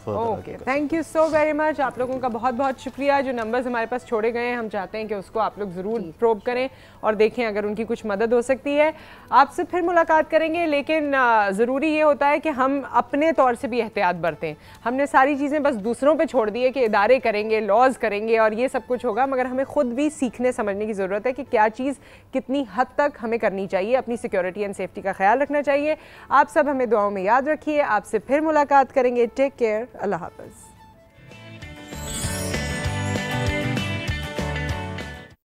okay, thank you so very much. आप लोगों का बहुत बहुत शुक्रिया। जो नंबर्स हमारे पास छोड़े गए हैं हम चाहते हैं कि उसको आप लोग ज़रूर प्रोब करें और देखें अगर उनकी कुछ मदद हो सकती है। आपसे फिर मुलाकात करेंगे, लेकिन ज़रूरी ये होता है कि हम अपने तौर से भी एहतियात बरतें। हमने सारी चीज़ें बस दूसरों पे छोड़ दी है कि इदारे करेंगे, लॉज करेंगे और ये सब कुछ होगा, मगर हमें खुद भी सीखने समझने की ज़रूरत है कि क्या चीज़ कितनी हद तक हमें करनी चाहिए। अपनी सिक्योरिटी एंड सेफ्टी का ख्याल रखना चाहिए। आप सब हमें दुआओं में याद रखिए। आपसे फिर मुलाकात करेंगे। Take care. अल्लाह हाफ़िज़।